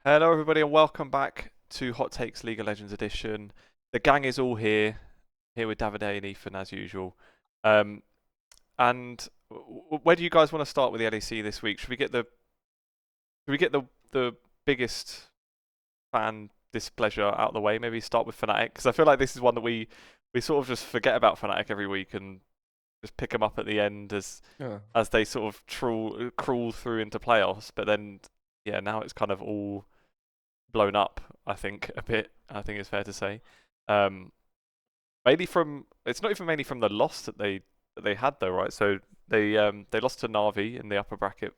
Hello, everybody, and welcome back to Hot Takes League of Legends edition. The gang is all here with Davide and Ethan as usual. Um, and where do you guys want to start with the LEC this week? Should we get the biggest fan displeasure out of the way? Maybe start with Fnatic, because I feel like this is one that we sort of just forget about Fnatic every week and just pick them up at the end Yeah. as they sort of crawl through into playoffs. But then, yeah, now it's kind of all blown up, I think, a bit. I think it's fair to say. Um, mainly from it's not even mainly from the loss that they had though, right? So they lost to NAVI in the upper bracket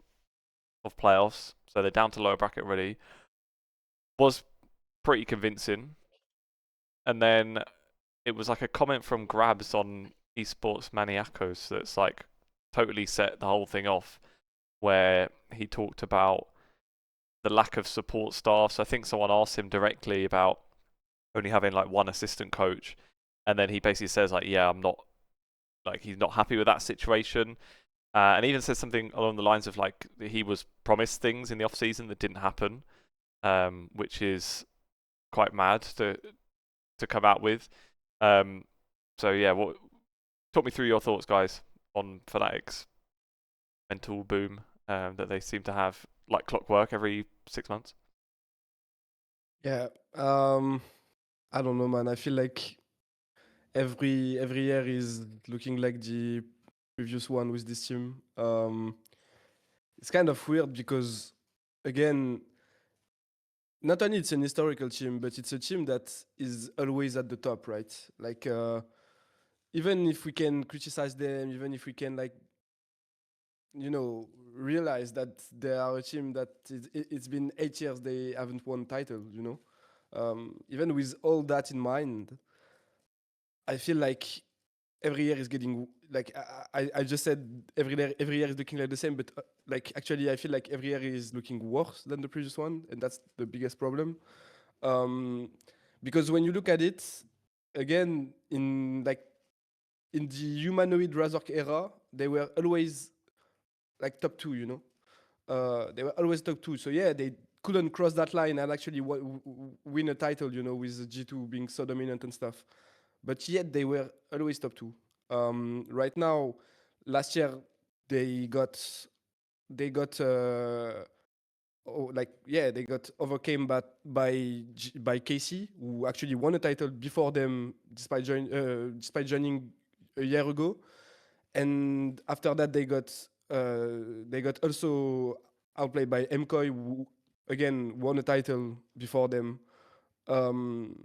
of playoffs, so they're down to lower bracket already. Was pretty convincing, and then it was like a comment from GrabbZ on Esports Maniacos that's like totally set the whole thing off, where he talked about the lack of support staff. So I think someone asked him directly about only having like one assistant coach, and then he basically says like, yeah, I'm not like he's not happy with that situation, and even says something along the lines of like he was promised things in the off season that didn't happen, which is quite mad to come out with. Um, so yeah, what talk me through your thoughts, guys, on Fnatic's mental boom that they seem to have like clockwork every 6 months. Yeah. Um, I don't know, man. I feel like every year is looking like the previous one with this team. It's kind of weird because, again, not only it's an historical team, but it's a team that is always at the top, right? Like, even if we can criticize them, even if we can realize that they are a team that it's been 8 years they haven't won title. Even with all that in mind, I feel like every year is getting like I just said every year is looking like the same, but like actually I feel like every year is looking worse than the previous one, and that's the biggest problem. Um, because when you look at it again in the humanoid Razork era, they were always like top two. They were always top two. So yeah, they couldn't cross that line and actually win a title. With G2 being so dominant and stuff. But yet they were always top two. Right now, last year they got they got they got overcame by KC, who actually won a title before them despite joining a year ago. And after that they got also outplayed by MKOI, who again won a title before them. Um,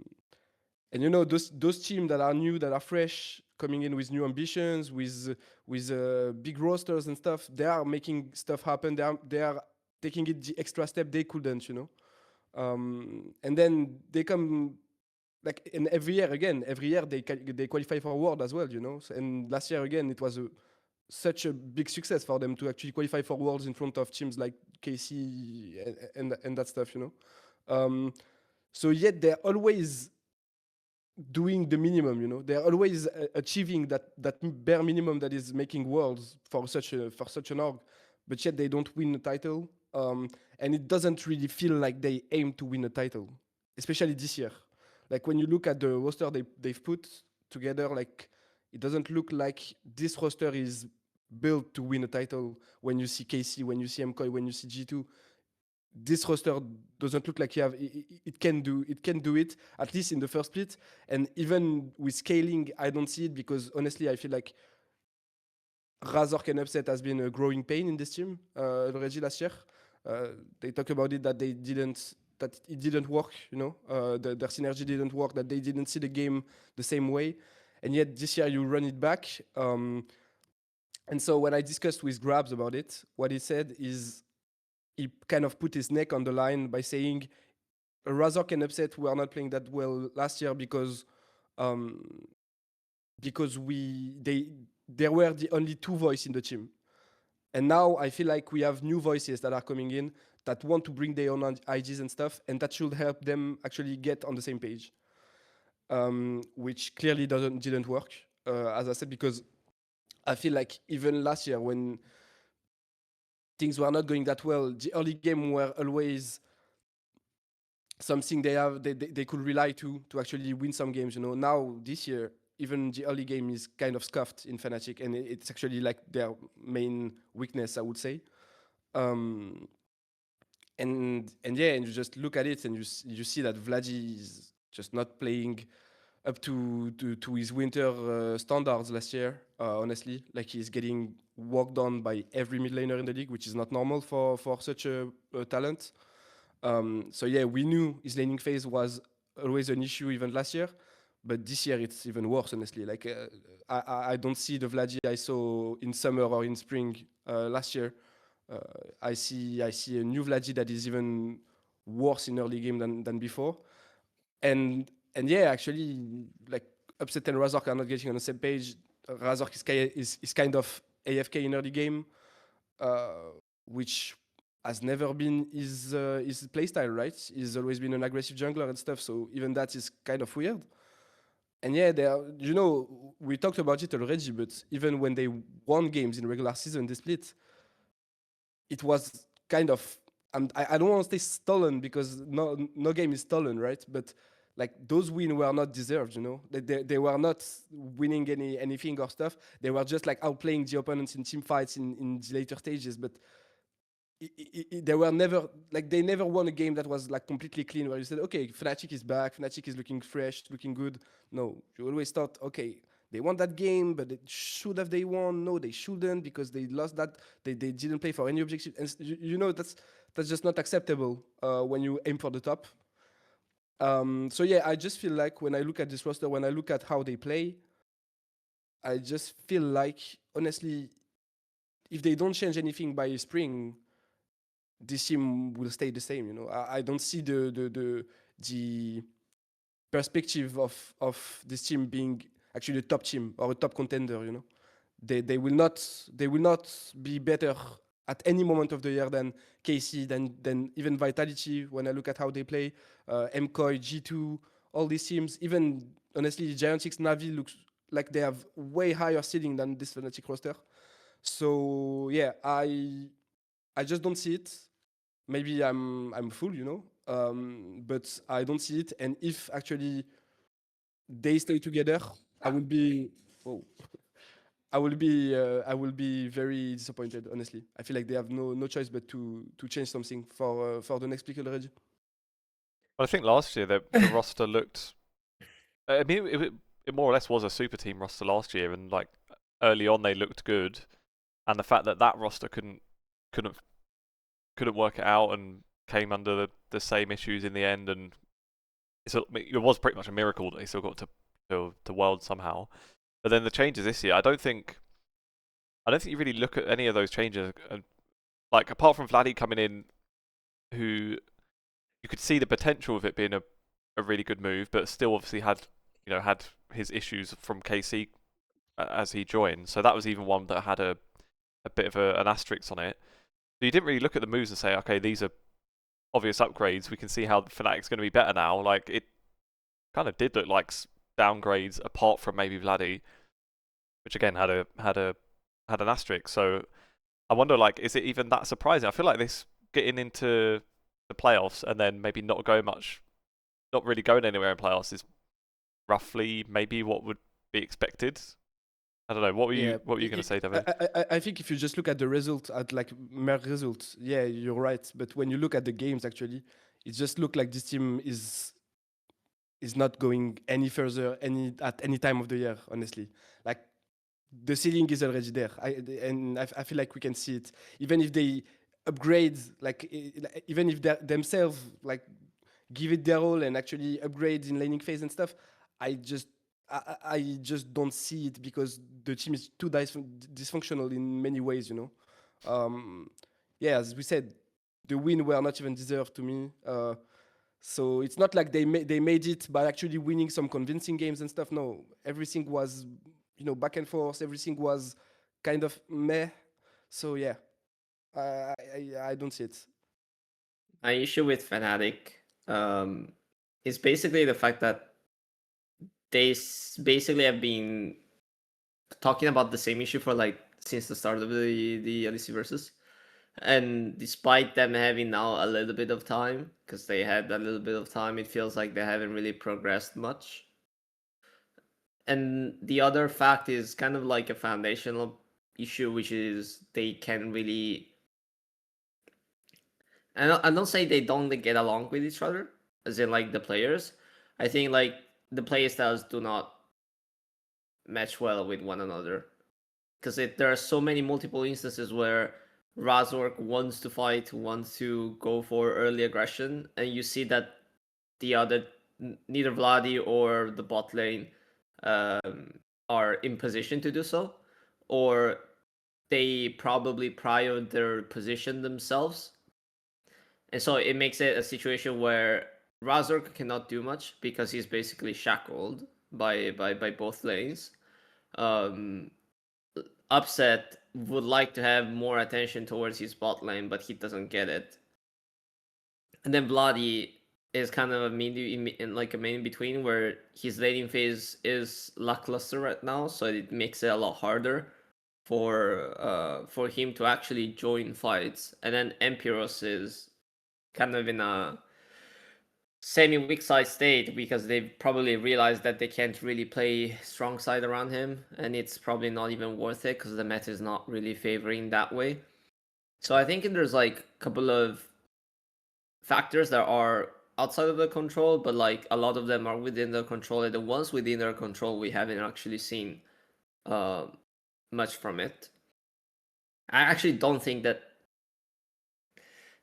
and those teams that are new, that are fresh, coming in with new ambitions, with big rosters and stuff, they are making stuff happen. They are taking it the extra step they couldn't. And then they come like in every year they qualify for World as well. And last year again it was such a big success for them to actually qualify for Worlds in front of teams like KC and that stuff. Um, so yet they're always doing the minimum. They're always achieving that bare minimum that is making Worlds for such an org, but yet they don't win a title. And it doesn't really feel like they aim to win a title, especially this year. Like when you look at the roster they've put together, like it doesn't look like this roster is built to win a title. When you see KC, when you see MKOI, when you see G2, this roster doesn't look like it can do it, at least in the first split. And even with scaling, I don't see it, because honestly I feel like Razork and Upset has been a growing pain in this team already last year. They talk about it that it didn't work. Their synergy didn't work, that they didn't see the game the same way, and yet this year you run it back. And so when I discussed with GrabbZ about it, what he said is he kind of put his neck on the line by saying Razork and Upset were not playing that well last year um, because there were the only two voices in the team. And now I feel like we have new voices that are coming in that want to bring their own ideas and stuff, and that should help them actually get on the same page, which clearly didn't work, as I said, because I feel like even last year when things were not going that well, the early game were always something they could rely to actually win some games. You know, now this year, even the early game is kind of scuffed in Fnatic, and it's actually like their main weakness, I would say. Um, and yeah, and you just look at it and you see that Vladi is just not playing up to his winter standards last year. Honestly, like he's getting walked on by every mid laner in the league, which is not normal for such a talent. So yeah, we knew his laning phase was always an issue even last year, but this year it's even worse. Honestly, like I don't see the Vladi I saw in summer or in spring last year. Uh, I see a new Vladi that is even worse in early game than before. And yeah, actually, like Upset and Razork are not getting on the same page. Razork is kind of AFK in early game, uh, which has never been his playstyle, right? He's always been an aggressive jungler and stuff, so even that is kind of weird. And yeah, you know, we talked about it already, but even when they won games in regular season, they split. It was kind of I don't want to say stolen because no game is stolen, right? But like those wins were not deserved, you know. They were not winning anything or stuff. They were just like outplaying the opponents in team fights in the later stages. But they were never like they never won a game that was like completely clean where you said, okay, Fnatic is back, Fnatic is looking fresh, looking good. No, you always thought, okay, they won that game, but should have they won? No, they shouldn't because they lost that. They didn't play for any objective, and you know that's just not acceptable when you aim for the top. So yeah, I just feel like when I look at this roster, when I look at how they play, I just feel like honestly, if they don't change anything by spring, this team will stay the same. You know, I don't see the perspective of this team being actually a top team or a top contender. You know, they will not be better at any moment of the year than KC than even Vitality. When I look at how they play, MKOI, G2, all these teams, even honestly, Giant Six Navi looks like they have way higher ceiling than this Fnatic roster. So yeah, I just don't see it. Maybe I'm full, you know, but I don't see it. And if actually they stay together, I will be. Oh, I will be very disappointed. Honestly, I feel like they have no choice but to change something for the next pick already. But I think last year the roster looked. I mean, it more or less was a super team roster last year, and like early on they looked good, and the fact that that roster couldn't couldn't work it out and came under the same issues in the end, and it was pretty much a miracle that they still got to World somehow. But then the changes this year, I don't think you really look at any of those changes, like apart from Vladdy coming in, who you could see the potential of it being a really good move, but still obviously had his issues from KC as he joined. So that was even one that had a bit of an asterisk on it. So you didn't really look at the moves and say, okay, these are obvious upgrades. We can see how Fnatic's going to be better now. Like it kind of did look like downgrades apart from maybe Vladdy, which again had an asterisk. So I wonder, like, is it even that surprising? I feel like this getting into the playoffs and then maybe not really going anywhere in playoffs is roughly maybe what would be expected. I don't know. Yeah, What were you going to say, David? I think if you just look at the result, at like mere results, yeah, you're right. But when you look at the games, actually, it just look like this team is not going any further at any time of the year. Honestly, like the ceiling is already there. I feel like we can see it. Even if they upgrade, like even if they themselves like give it their all and actually upgrade in laning phase and stuff, I just I just don't see it because the team is too dysfunctional in many ways. You know, um, yeah, as we said, the win were not even deserved to me. So it's not like they made it by actually winning some convincing games and stuff. No, everything was, you know, back and forth. Everything was kind of meh. So yeah, I don't see it. My issue with Fnatic um, is basically the fact that they basically have been talking about the same issue for like since the start of the LEC Versus. And despite them having now a little bit of time, because they had a little bit of time, it feels like they haven't really progressed much. And the other fact is kind of like a foundational issue, which is they can really. I don't say they don't get along with each other, as in like the players. I think like the play styles do not match well with one another, because there are so many multiple instances where Razork wants to fight, wants to go for early aggression, and you see that the other, neither Vladi or the bot lane are in position to do so, or they probably prior their position themselves. And so it makes it a situation where Razork cannot do much because he's basically shackled by both lanes. Um, Upset would like to have more attention towards his bot lane, but he doesn't get it. And then Vladi is kind of a main between, where his laning phase is lackluster right now, so it makes it a lot harder for him to actually join fights. And then Empiros is kind of in a semi-weak side state because they've probably realized that they can't really play strong side around him, and it's probably not even worth it because the meta is not really favoring that way. So I think there's like a couple of factors that are outside of the control, but like a lot of them are within their control, and the ones within their control we haven't actually seen much from it. I actually don't think that,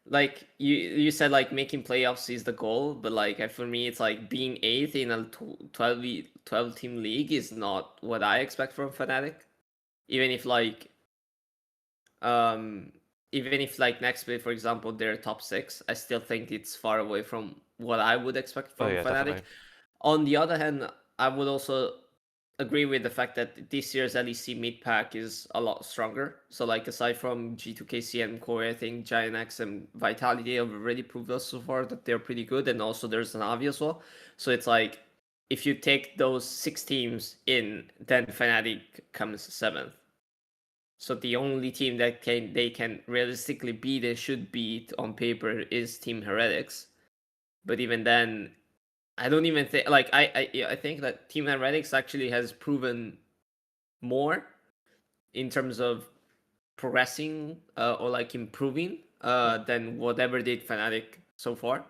like you said, like making playoffs is the goal, but like for me it's like being 8th in a 12 team league is not what I expect from Fnatic. Even if like next split, for example, they're top 6, I still think it's far away from what I would expect from Fnatic. Definitely. On the other hand, I would also agree with the fact that this year's LEC mid pack is a lot stronger. So like aside from G2KC and MKOI, I think GiantX and Vitality have already proved us so far that they're pretty good, and also there's NAVI as well. So it's like if you take those 6 teams in, then Fnatic comes 7th. So the only team that they can realistically beat, they should beat on paper, is Team Heretics. But even then, I don't even think, like I think that Team Heretics actually has proven more in terms of progressing or like improving than whatever did Fnatic so far.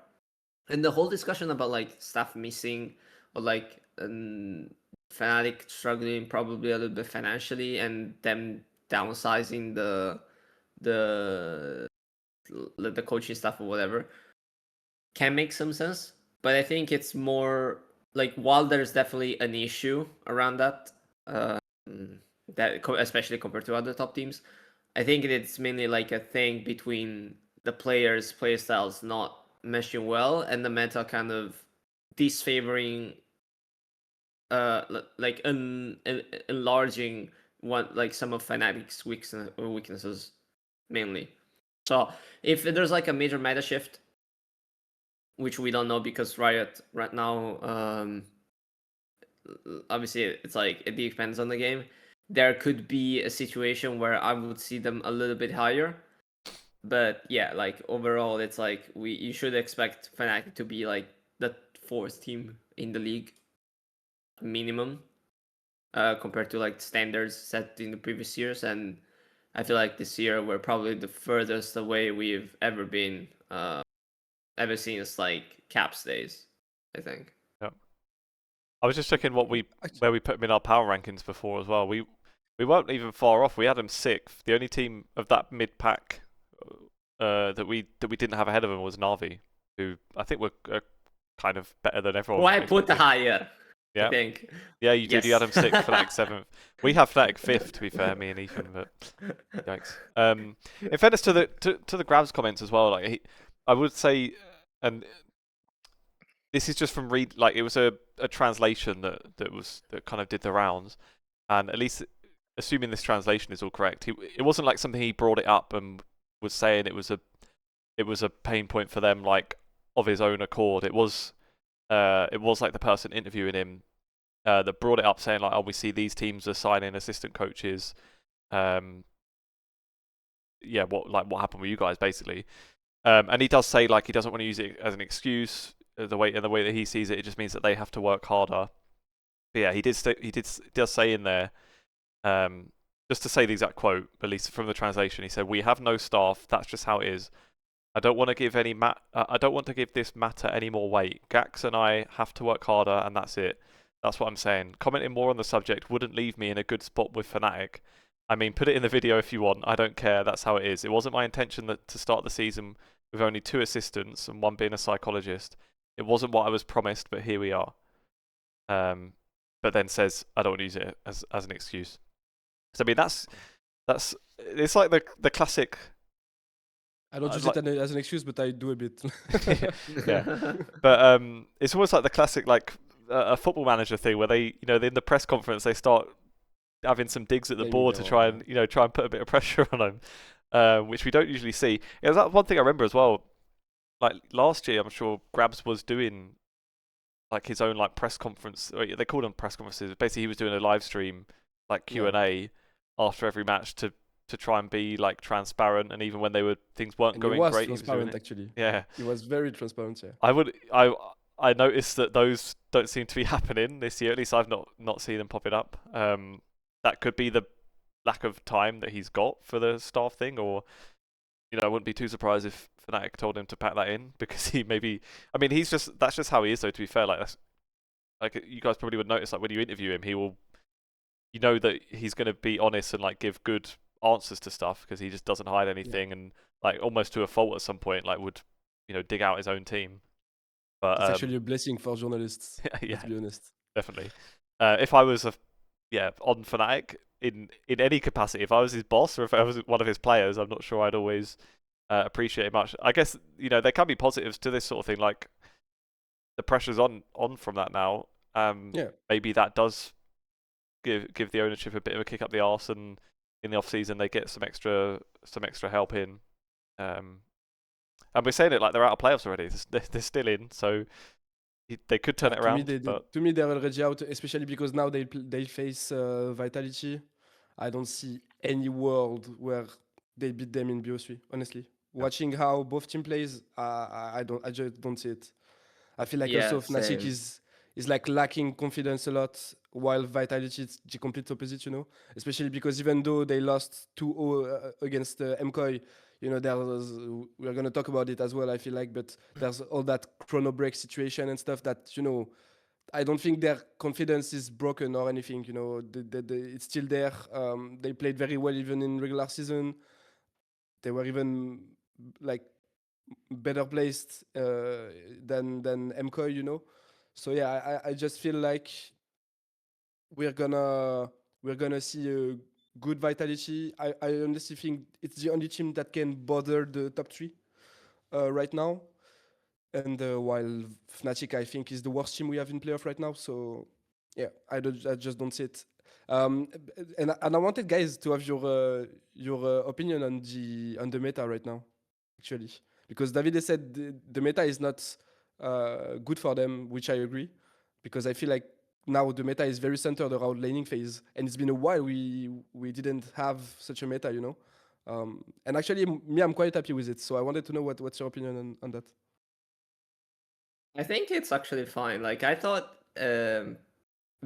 And the whole discussion about like stuff missing or like Fnatic struggling probably a little bit financially and them downsizing the coaching stuff or whatever can make some sense. But I think it's more like, while there's definitely an issue around that, especially compared to other top teams, I think it's mainly like a thing between the players' playstyles not meshing well and the meta kind of disfavoring, like enlarging like some of Fnatic's weaknesses mainly. So if there's like a major meta shift, which we don't know because Riot right now, obviously it's like it depends on the game. There could be a situation where I would see them a little bit higher, but yeah, like overall, it's like you should expect Fnatic to be like the 4th team in the league minimum, compared to like standards set in the previous years. And I feel like this year we're probably the furthest away we've ever been, ever since like Caps days, I think. Yeah. I was just checking where we put them in our power rankings before as well. We weren't even far off. We had them 6th. The only team of that mid pack that we didn't have ahead of them was Navi, who I think were kind of better than everyone. Well, I put the higher. Yeah. I think. Yeah, you did. Yes. You had them 6th, Fnatic 7th. We have Fnatic 5th, to be fair, me and Ethan. But yikes. In fairness to the GrabbZ comments as well, like I would say, and this is just from it was a translation that kind of did the rounds, and at least assuming this translation is all correct, it wasn't like something he brought it up and was saying it was a pain point for them, like of his own accord. It was like the person interviewing him that brought it up, saying like, oh, we see these teams are signing assistant coaches, what happened with you guys basically. And he does say like he doesn't want to use it as an excuse. The way that he sees it, it just means that they have to work harder. But yeah, he does say in there, just to say the exact quote, at least from the translation, he said, "We have no staff. That's just how it is. I don't want to give I don't want to give this matter any more weight. Gax and I have to work harder, and that's it. That's what I'm saying. Commenting more on the subject wouldn't leave me in a good spot with Fnatic. I mean, put it in the video if you want. I don't care. That's how it is. It wasn't my intention to start the season with only 2 assistants and one being a psychologist. It wasn't what I was promised, but here we are." But then says, "I don't want to use it as an excuse." So I mean, that's it's like the classic. I don't use it as an excuse, but I do a bit. Yeah, but it's almost like the classic like a football manager thing where they, in the press conference they start having some digs at the board to try and put a bit of pressure on them, which we don't usually see. Yeah, that's one thing I remember as well. Like last year, I'm sure GrabbZ was doing like his own like press conference. They called them press conferences. Basically, he was doing a live stream like Q&A after every match to try and be like transparent, and even when things weren't going great, he was transparent actually. Yeah, he was very transparent. Yeah, I noticed that those don't seem to be happening this year. At least I've not seen them popping up. That could be the lack of time that he's got for the staff thing, or I wouldn't be too surprised if Fnatic told him to pack that in because he maybe. I mean, that's just how he is. Though, to be fair, like you guys probably would notice, like when you interview him, he will. You know that he's going to be honest and like give good answers to stuff because he just doesn't hide anything, and like almost to a fault at some point, like would dig out his own team. But it's actually a blessing for journalists. Yeah, to be honest, definitely. If I was on Fnatic in any capacity, if I was his boss or if I was one of his players, I'm not sure I'd always appreciate it much. I guess there can be positives to this sort of thing, like the pressure's on from that now. Maybe that does give the ownership a bit of a kick up the arse, and in the off season they get some extra help in. And we're saying it like they're out of playoffs already. They're still in, so they could turn it around. To me, they're already out, especially because now they face Vitality. I don't see any world where they beat them in BO3. Honestly, watching how both team plays, I just don't see it. I feel like also Fnatic is like lacking confidence a lot, while Vitality is the complete opposite, especially because even though they lost 2-0 against MKOI, we're going to talk about it as well, I feel like, but there's all that Chronobreak situation and stuff that, I don't think their confidence is broken or anything, it's still there. They played very well even in regular season. They were even like better placed than MKOI, So yeah, I just feel like we're gonna see a good Vitality. I honestly think it's the only team that can bother the top 3 right now. And while Fnatic, I think, is the worst team we have in playoff right now. So yeah, I just don't see it. And I wanted guys to have your opinion on the meta right now, actually, because Davide said the meta is not good for them, which I agree, because I feel like now the meta is very centered around laning phase, and it's been a while we didn't have such a meta, and actually me, I'm quite happy with it. So I wanted to know what's your opinion on that. I think it's actually fine. Like I thought,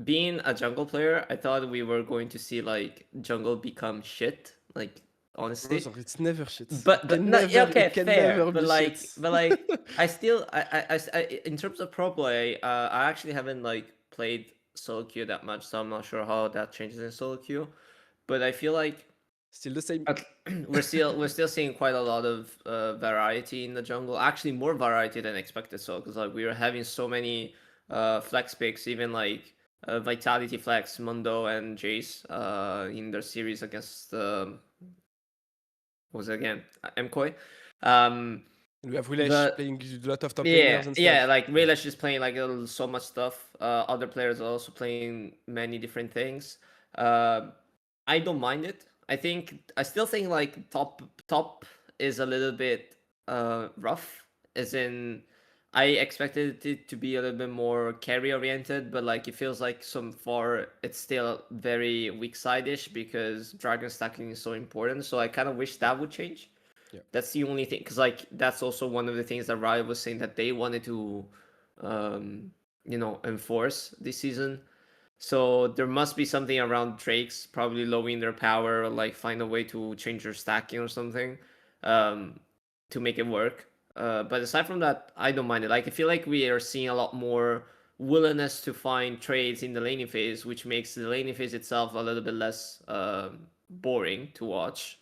being a jungle player, I thought we were going to see like jungle become shit. Like honestly, it's never shit. But no, okay, fair. But like, shit. I still, I in terms of pro play, I actually haven't like played solo queue that much, so I'm not sure how that changes in solo queue. But I feel like still the same. We're still seeing quite a lot of variety in the jungle. Actually, more variety than expected. So, because like we were having so many flex picks, even like Vitality flex, Mundo and Jace in their series against what was it again? MKOI. We have Rilesh playing a lot of top laners and stuff. Yeah, like Rilesh is playing like so much stuff. Other players are also playing many different things. I don't mind it. I still think like top is a little bit rough, as in I expected it to be a little bit more carry oriented, but like it feels like so far it's still very weak side-ish because dragon stacking is so important. So I kind of wish that would change. Yeah. That's the only thing, because like that's also one of the things that Riot was saying that they wanted to, enforce this season. So there must be something around Drakes probably lowering their power, or like find a way to change their stacking or something, um, to make it work. But aside from that, I don't mind it. Like I feel like we are seeing a lot more willingness to find trades in the laning phase, which makes the laning phase itself a little bit less boring to watch.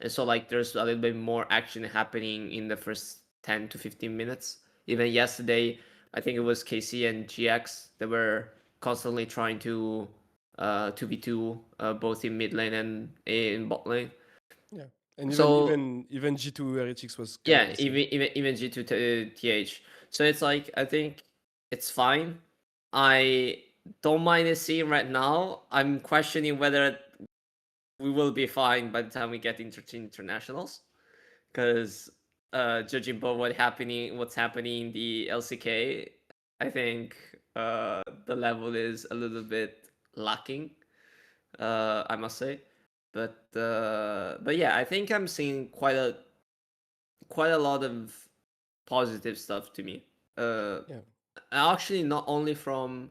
And so like there's a little bit more action happening in the first 10 to 15 minutes. Even yesterday, I think it was KC and GX that were constantly trying to 2v2 both in mid lane and in bot lane. Yeah. And So even G2 Heretics was kind of yeah, the same. even G2 TH. So it's like I think it's fine. I don't mind it seeing right now. I'm questioning whether we will be fine by the time we get into internationals, because judging by what's happening in the LCK, I think the level is a little bit lacking. I must say, but yeah, I think I'm seeing quite a lot of positive stuff to me. Yeah. Actually, not only from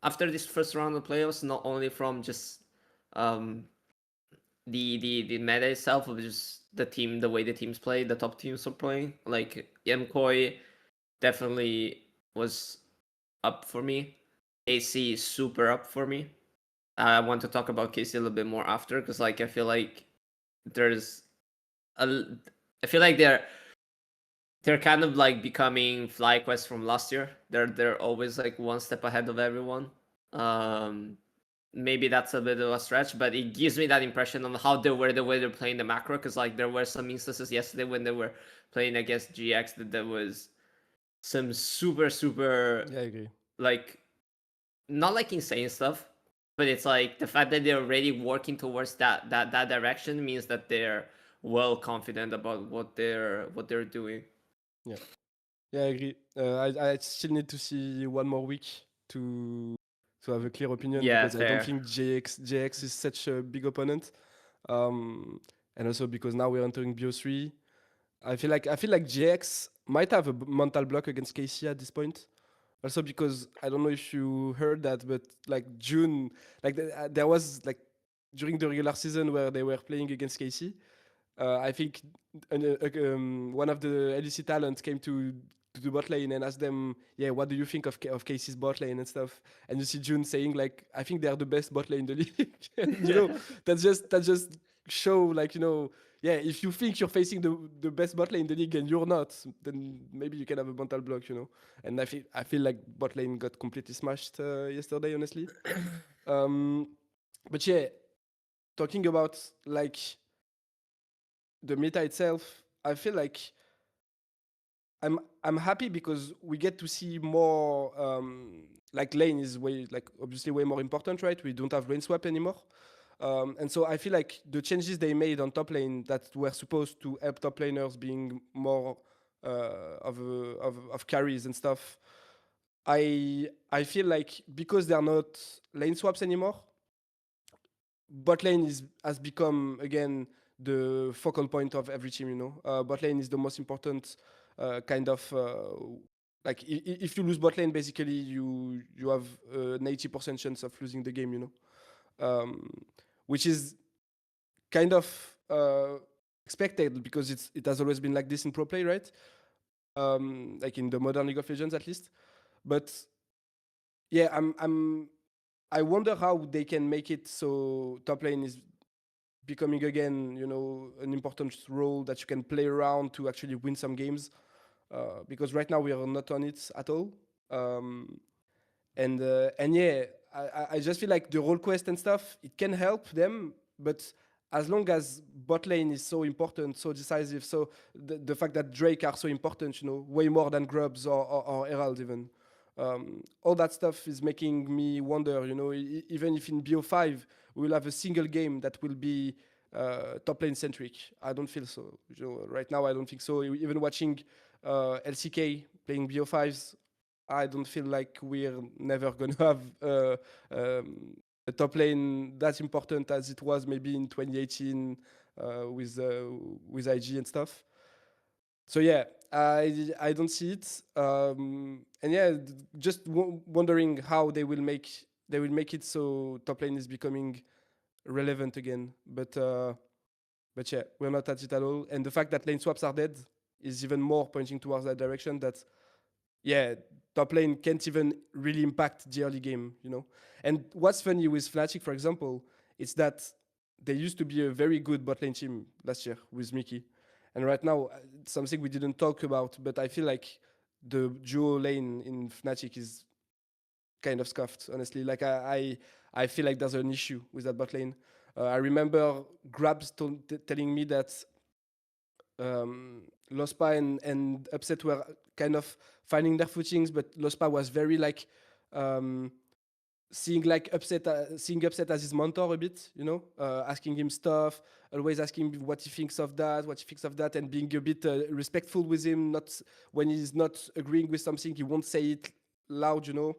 after this first round of playoffs, not only from just um the meta itself of just the way the teams play, the top teams are playing. Like MKOI definitely was up for me. AC is super up for me. I want to talk about KC a little bit more after, because like I feel like there's a I feel like they're kind of like becoming FlyQuest from last year. They're always like one step ahead of everyone. Um, Maybe that's a bit of a stretch, but it gives me that impression of how they were the way they're playing the macro. Because like there were some instances yesterday when they were playing against GX that there was some super Yeah, I agree. like not like insane stuff, but it's like the fact that they're already working towards that direction means that they're well confident about what they're doing. Yeah. Yeah, I agree. I still need to see one more week to have a clear opinion, Yeah, because I don't fair. think JX is such a big opponent. And also because now we're entering BO3. I feel like JX might have a mental block against KC at this point. Also because I don't know if you heard that, but like June, like there was like during the regular season where they were playing against KC. I think one of the LEC talents came to the bot lane and asked them, yeah, what do you think of KC's bot lane and stuff? And you see June saying like, I think they are the best bot lane in the league. And, that just show like, yeah, if you think you're facing the best bot lane in the league and you're not, then maybe you can have a mental block. And I feel like bot lane got completely smashed yesterday, honestly. Um, but yeah, talking about like the meta itself, I feel like I'm happy because we get to see more. Like lane is way like obviously way more important, right? We don't have lane swap anymore, and so I feel like the changes they made on top lane that were supposed to help top laners being more of carries and stuff. I feel like because they're not lane swaps anymore, bot lane has become again the focal point of every team. Bot lane is the most important kind of like if you lose bot lane, basically you have an 80% chance of losing the game. Um, which is kind of expected because it has always been like this in pro play, right? Like in the modern League of Legends at least. But yeah, I wonder how they can make it so top lane is becoming again, an important role that you can play around to actually win some games. Because right now we are not on it at all. And yeah, I just feel like the role quest and stuff, it can help them, but as long as bot lane is so important, so decisive, so the fact that Drake are so important, way more than GrabbZ or Herald even. All that stuff is making me wonder, even if in BO5 we'll have a single game that will be top lane centric. I don't feel so. Right now, I don't think so. Even watching LCK playing BO5s, I don't feel like we're never gonna have a top lane that's important as it was maybe in 2018 with IG and stuff. So yeah, I don't see it, and yeah, just wondering how they will make it so top lane is becoming relevant again. But yeah, we're not at it at all. And the fact that lane swaps are dead is even more pointing towards that direction. That yeah, top lane can't even really impact the early game, you know. And what's funny with Fnatic, for example, is that they used to be a very good bot lane team last year with Mickey. And right now, something we didn't talk about, but I feel like the duo lane in Fnatic is kind of scuffed, honestly. Like I feel like there's an issue with that bot lane. I remember GrabbZ telling me that Lospa and Upset were kind of finding their footings, but Lospa was very like seeing Upset as his mentor a bit, you know, asking him stuff, always asking him what he thinks of that, and being a bit respectful with him. Not when he's not agreeing with something, he won't say it loud, you know.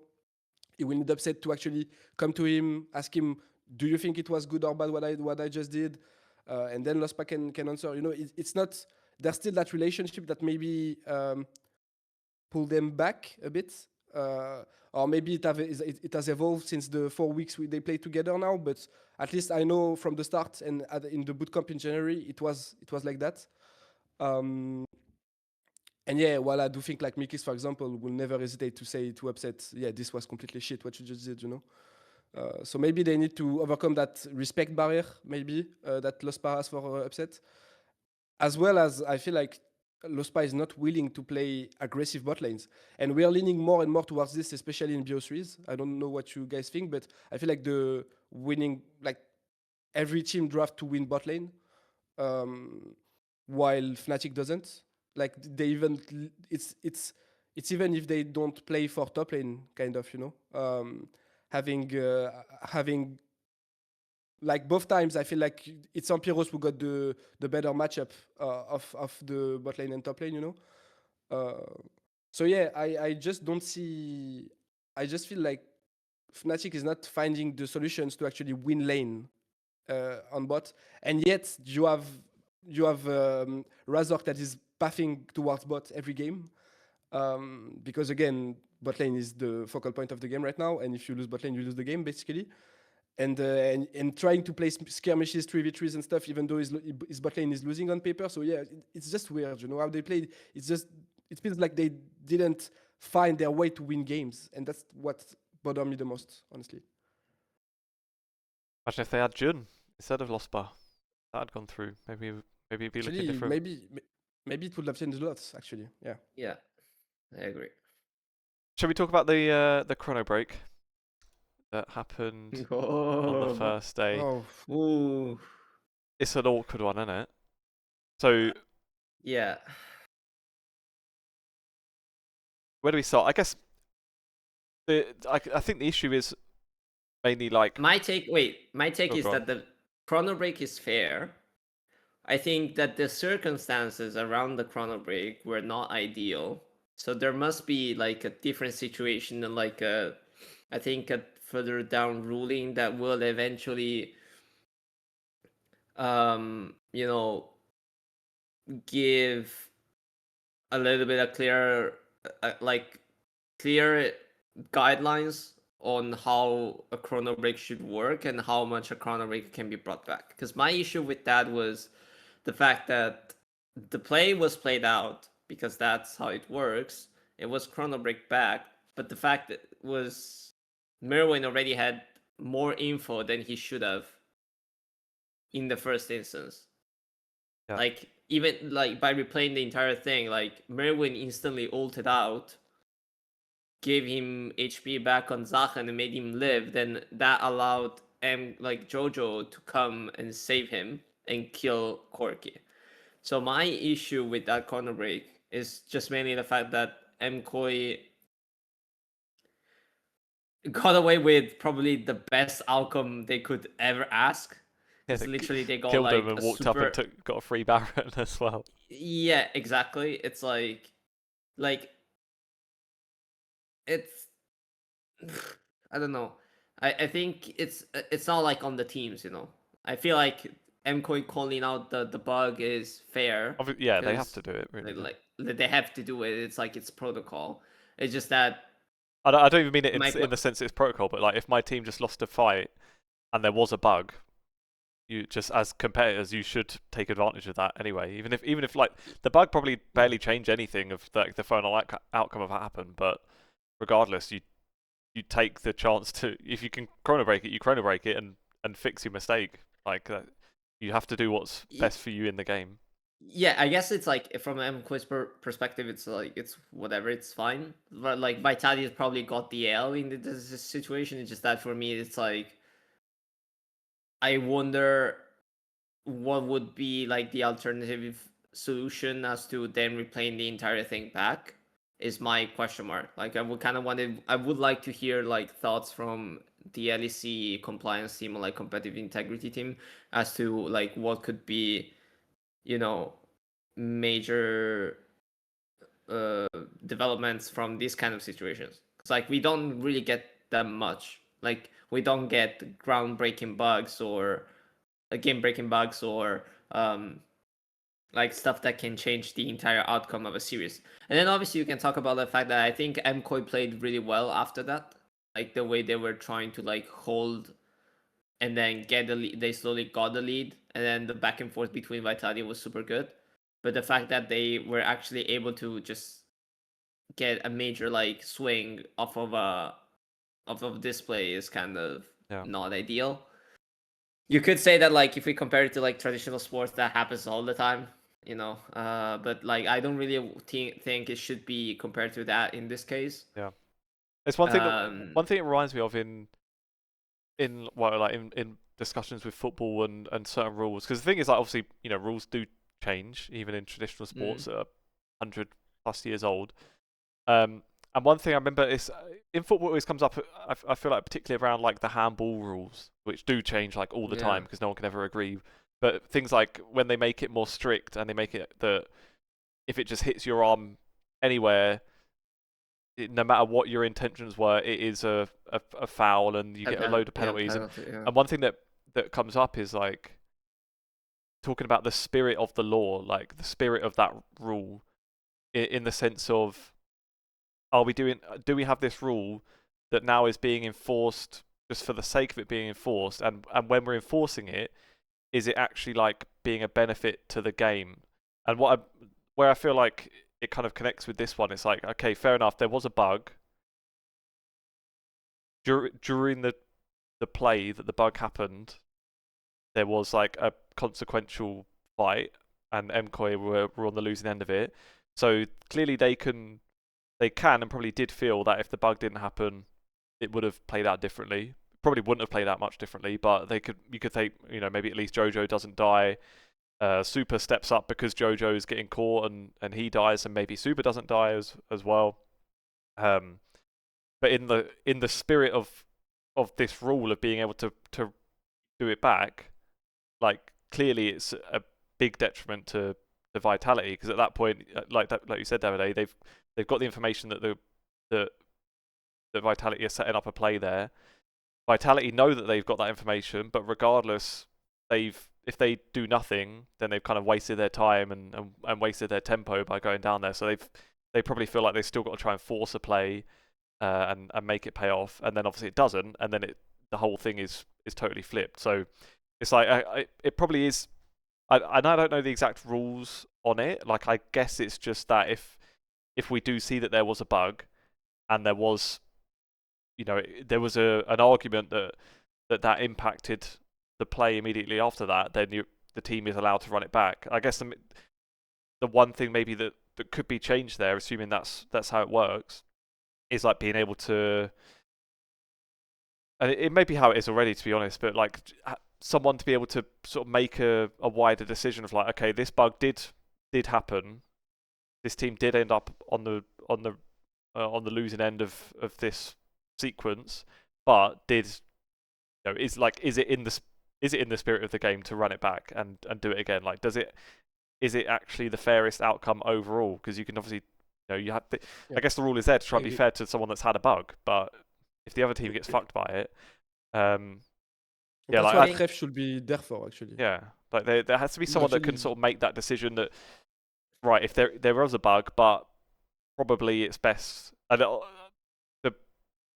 He will need Upset to actually come to him, ask him, "Do you think it was good or bad what I just did?" And then Lospa can answer. You know, it's not. There's still that relationship that maybe pull them back a bit, or maybe it has evolved since the 4 weeks they played together now. But at least I know from the start and in the bootcamp in January, it was like that. And yeah, while I do think like Mikis, for example, will never hesitate to say to Upset, yeah, this was completely shit what you just did, you know. So maybe they need to overcome that respect barrier, maybe that Lospa has for Upset, as well as I feel like Lospa is not willing to play aggressive bot lanes, and we are leaning more and more towards this, especially in BO3s. I don't know what you guys think, but I feel like the winning, like every team draft to win bot lane, while Fnatic doesn't. Like they even it's even if they don't play for top lane, kind of, you know, having like both times I feel like it's Ampiros who got the better matchup of the bot lane and top lane, you know. So yeah, I just don't see. I just feel like Fnatic is not finding the solutions to actually win lane on bot, and yet you have Razork that is pathing towards bot every game, because again, bot lane is the focal point of the game right now, and if you lose bot lane, you lose the game basically. And trying to play skirmishes, 3v3s and stuff, even though his bot lane is losing on paper. So yeah, it's just weird, you know, how they played. It feels like they didn't find their way to win games, and that's what bothered me the most, honestly. Imagine if they had Jun instead of Lospa. That had gone through. Maybe it'd be looking different. Maybe it would have changed a lot, actually. Yeah. Yeah, I agree. Shall we talk about the Chronobreak that happened on the first day? Oh, Ooh. It's an awkward one, isn't it? So Yeah. where do we start? I guess I think the issue is mainly like My take is that the Chronobreak is fair. I think that the circumstances around the Chronobreak were not ideal. So there must be like a different situation and like I think a further down ruling that will eventually you know, give a little bit of clear guidelines on how a Chronobreak should work and how much a Chronobreak can be brought back. Because my issue with that was the fact that the play was played out because that's how it works. It was Chronobreak back, but the fact that was Merwin already had more info than he should have in the first instance. Yeah. Like even like by replaying the entire thing, like Merwin instantly ulted out, gave him HP back on Zachen and made him live, then that allowed Jojo to come and save him and kill Corki. So my issue with that corner break is just mainly the fact that MKOI got away with probably the best outcome they could ever ask. Yeah, Literally they got killed like him and walked up and got a free Baron as well. Yeah, exactly. It's like it's I don't know. I think it's not like on the teams, you know. I feel like MKOI calling out the bug is fair Yeah, they have because to do it. Really, they have to do it. It's like it's protocol. It's just that I don't even mean it my in the sense it's protocol, but like if my team just lost a fight and there was a bug, you just as competitors you should take advantage of that anyway. Even if like the bug probably barely changed anything of like the final outcome of what happened, but regardless, you take the chance to, if you can chronobreak it, you chronobreak it and fix your mistake. Like you have to do what's best for you in the game. Yeah, I guess it's like from an MKOI's perspective, it's like it's whatever, it's fine. But like Vitality has probably got the L in this situation. It's just that for me, it's like I wonder what would be like the alternative solution as to then replaying the entire thing back is my question mark. Like I would like to hear like thoughts from the LEC compliance team or like competitive integrity team as to like what could be, you know, major developments from these kind of situations. It's like we don't really get that much. Like we don't get groundbreaking bugs or game breaking bugs or like stuff that can change the entire outcome of a series. And then obviously you can talk about the fact that I think MKOI played really well after that. Like the way they were trying to like hold and then get the lead, they slowly got the lead, and then the back and forth between Vitality was super good. But the fact that they were actually able to just get a major like swing off of display is kind of not ideal. You could say that like if we compare it to like traditional sports, that happens all the time, you know. But like I don't really think it should be compared to that in this case. Yeah, it's one thing it reminds me of in discussions with football and certain rules, because the thing is like obviously rules do change even in traditional sports that are 100+ years old. And one thing I remember is in football, it always comes up. I feel like particularly around like the handball rules, which do change like all the time because no one can ever agree. But things like when they make it more strict and they make it that if it just hits your arm anywhere, no matter what your intentions were, it is a foul and you get a load of penalties. And one thing that comes up is like talking about the spirit of the law, like the spirit of that rule, in the sense of, do we have this rule that now is being enforced just for the sake of it being enforced, and when we're enforcing it, is it actually like being a benefit to the game? And where I feel like it kind of connects with this one, it's like, okay, fair enough, there was a bug during the play that the bug happened. There was like a consequential fight, and MKOI were on the losing end of it. So clearly they can and probably did feel that if the bug didn't happen, it would have played out differently. Probably wouldn't have played out much differently, but you could think, maybe at least Jojo doesn't die. Super steps up because Jojo's getting caught and he dies, and maybe Super doesn't die as well. But in the spirit of this rule of being able to do it back, like clearly it's a big detriment to the Vitality, because at that point, like you said, Davide, they've got the information that Vitality are setting up a play there. Vitality know that they've got that information, but regardless, if they do nothing, then they've kind of wasted their time and wasted their tempo by going down there. So they probably feel like they've still got to try and force a play and make it pay off. And then obviously it doesn't, and then the whole thing is totally flipped. So it's like it probably is. I don't know the exact rules on it. Like I guess it's just that if we do see that there was a bug, and there was, there was an argument that impacted the play immediately after that, then the team is allowed to run it back. I guess the one thing maybe that could be changed there, assuming that's how it works, is like being able to, and it may be how it is already, to be honest, but like someone to be able to sort of make a wider decision of like, okay, this bug did happen. This team did end up on the losing end of this sequence, but is it in the spirit of the game to run it back and do it again? Like, is it actually the fairest outcome overall? Because you can obviously you have. Yeah. I guess the rule is there to try and be Agree. fair to someone that's had a bug, but if the other team gets fucked by it, yeah, That's like what I- ref should be there for, actually. yeah, like there has to be someone that can Actually, sort of make that decision that right, if there was a bug, but probably it's best. And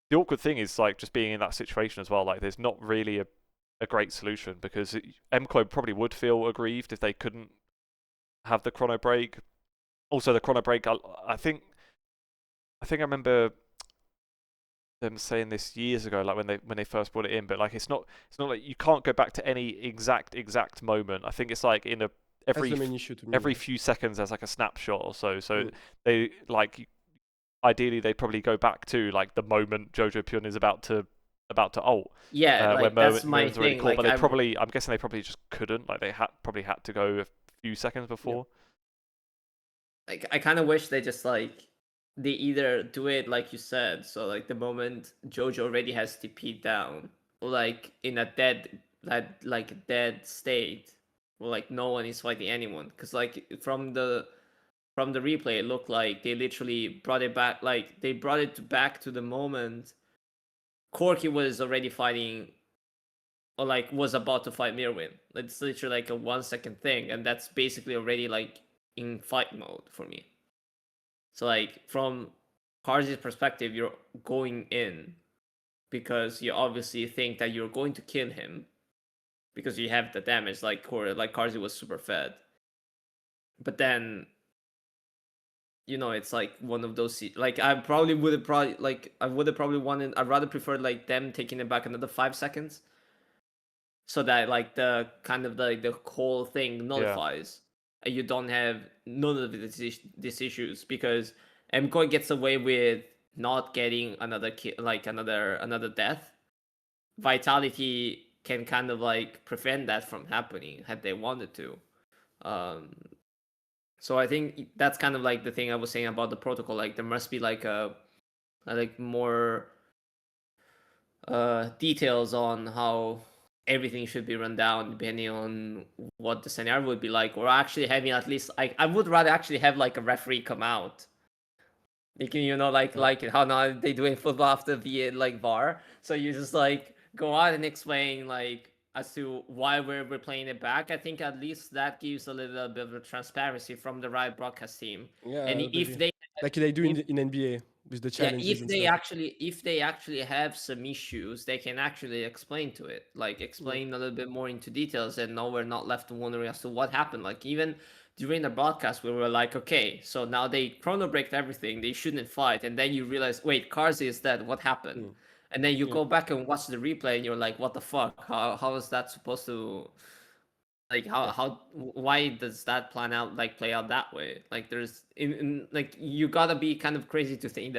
the awkward thing is like just being in that situation as well. Like there's not really a great solution because MKOI probably would feel aggrieved if they couldn't have the chrono break. Also, the chrono break, I think I remember them saying this years ago, like when they first brought it in. But like it's not like you can't go back to any exact moment. I think it's like in that's every the main issue to me. every few seconds there's like a snapshot or so. So Mm. they like ideally they probably go back to like the moment Jojo Pyun is about to ult. Yeah, When like that's my Mervin's already thing. caught, Like but I'm guessing they probably just couldn't. Like they probably had to go a few seconds before. I kind of wish they just like they either do it like you said, so like the moment Jojo already has TP down, or like in a dead state, or like no one is fighting anyone, because like from the replay, it looked like they literally brought it back. Like they brought it back to the moment Corki was already fighting, or like was about to fight Mirwin. It's literally like a 1 second thing, and that's basically already like in fight mode for me. So like from Karzi's perspective, you're going in because you obviously think that you're going to kill him because you have the damage. Like Karzi was super fed, but then it's like one of those like I would have probably wanted. I'd rather prefer like them taking it back another 5 seconds, so that like the kind of the whole thing nullifies, and you don't have none of these issues, because MKOI gets away with not getting another like another death. Vitality can kind of like prevent that from happening had they wanted to. So I think that's kind of like the thing I was saying about the protocol. Like there must be like more details on how everything should be run down depending on what the scenario would be like, or actually having at least I would rather actually have like a referee come out. You can, like how now they do in football after the like VAR. So you just like go out and explain like as to why we're playing it back. I think at least that gives a little bit of transparency from the right broadcast team. Yeah, And if they like they do in NBA with the challenges and stuff. if they actually have some issues, they can actually explain to it, like explain a little bit more into details, and now we're not left wondering as to what happened. Like even during the broadcast, we were like, okay, so now they chronobreaked everything, they shouldn't fight, and then you realize, wait, Karzi is dead, what happened? And then you go back and watch the replay, and you're like, what the fuck? How is that supposed to? Like why does that play out that way? Like there's like you gotta be kind of crazy to think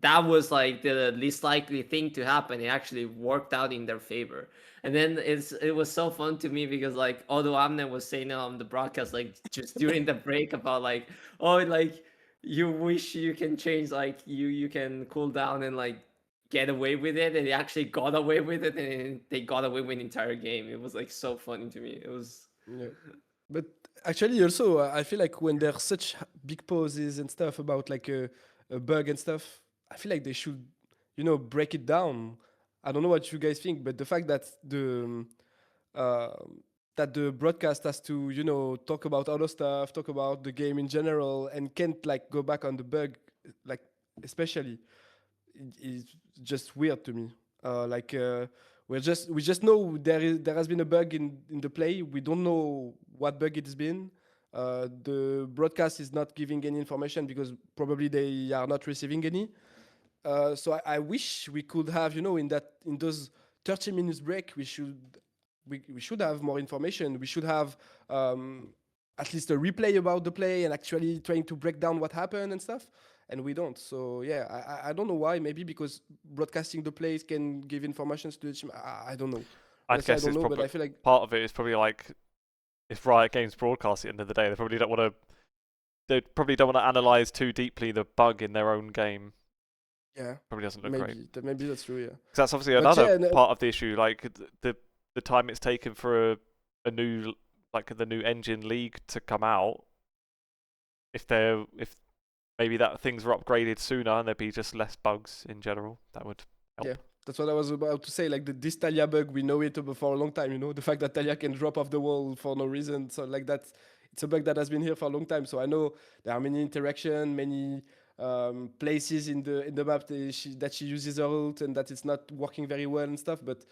that was like the least likely thing to happen. It actually worked out in their favor. And then it was so fun to me because like although Amne was saying on the broadcast like just during the break about like, oh, like you wish you can change, like you can cool down and like get away with it, and they actually got away with it, and they got away with the entire game. It was like so funny to me. It was But actually, also, I feel like when there's such big pauses and stuff about like a bug and stuff, I feel like they should, break it down. I don't know what you guys think, but the fact that uh, the broadcast has to, talk about other stuff, talk about the game in general, and can't like go back on the bug, like especially, is just weird to me. We just know there has been a bug in the play. We don't know what bug it's been. The broadcast is not giving any information because probably they are not receiving any. So I wish we could have, in those 30 minutes break, we should have more information. We should have at least a replay about the play and actually trying to break down what happened and stuff. And we don't. So yeah, I don't know why. Maybe because broadcasting the plays can give information to the team. I don't know. I Honestly, I guess don't it's know, but probably I feel like part of it is probably like if Riot Games broadcast at the end of the day, they probably don't want to. They probably don't want to analyze too deeply the bug in their own game. yeah, Probably doesn't look great. maybe that's true. Yeah, 'Cause that's obviously But another yeah, no- part of the issue. Like the time it's taken for a new the new engine league to come out. If maybe that things were upgraded sooner and there'd be just less bugs in general. That would help. Yeah, that's what I was about to say. Like this Talia bug, we know it for a long time. You know, the fact that Talia can drop off the wall for no reason. So like that, it's a bug that has been here for a long time. So I know there are many interaction, many places in the map that she uses her ult and that it's not working very well and stuff. But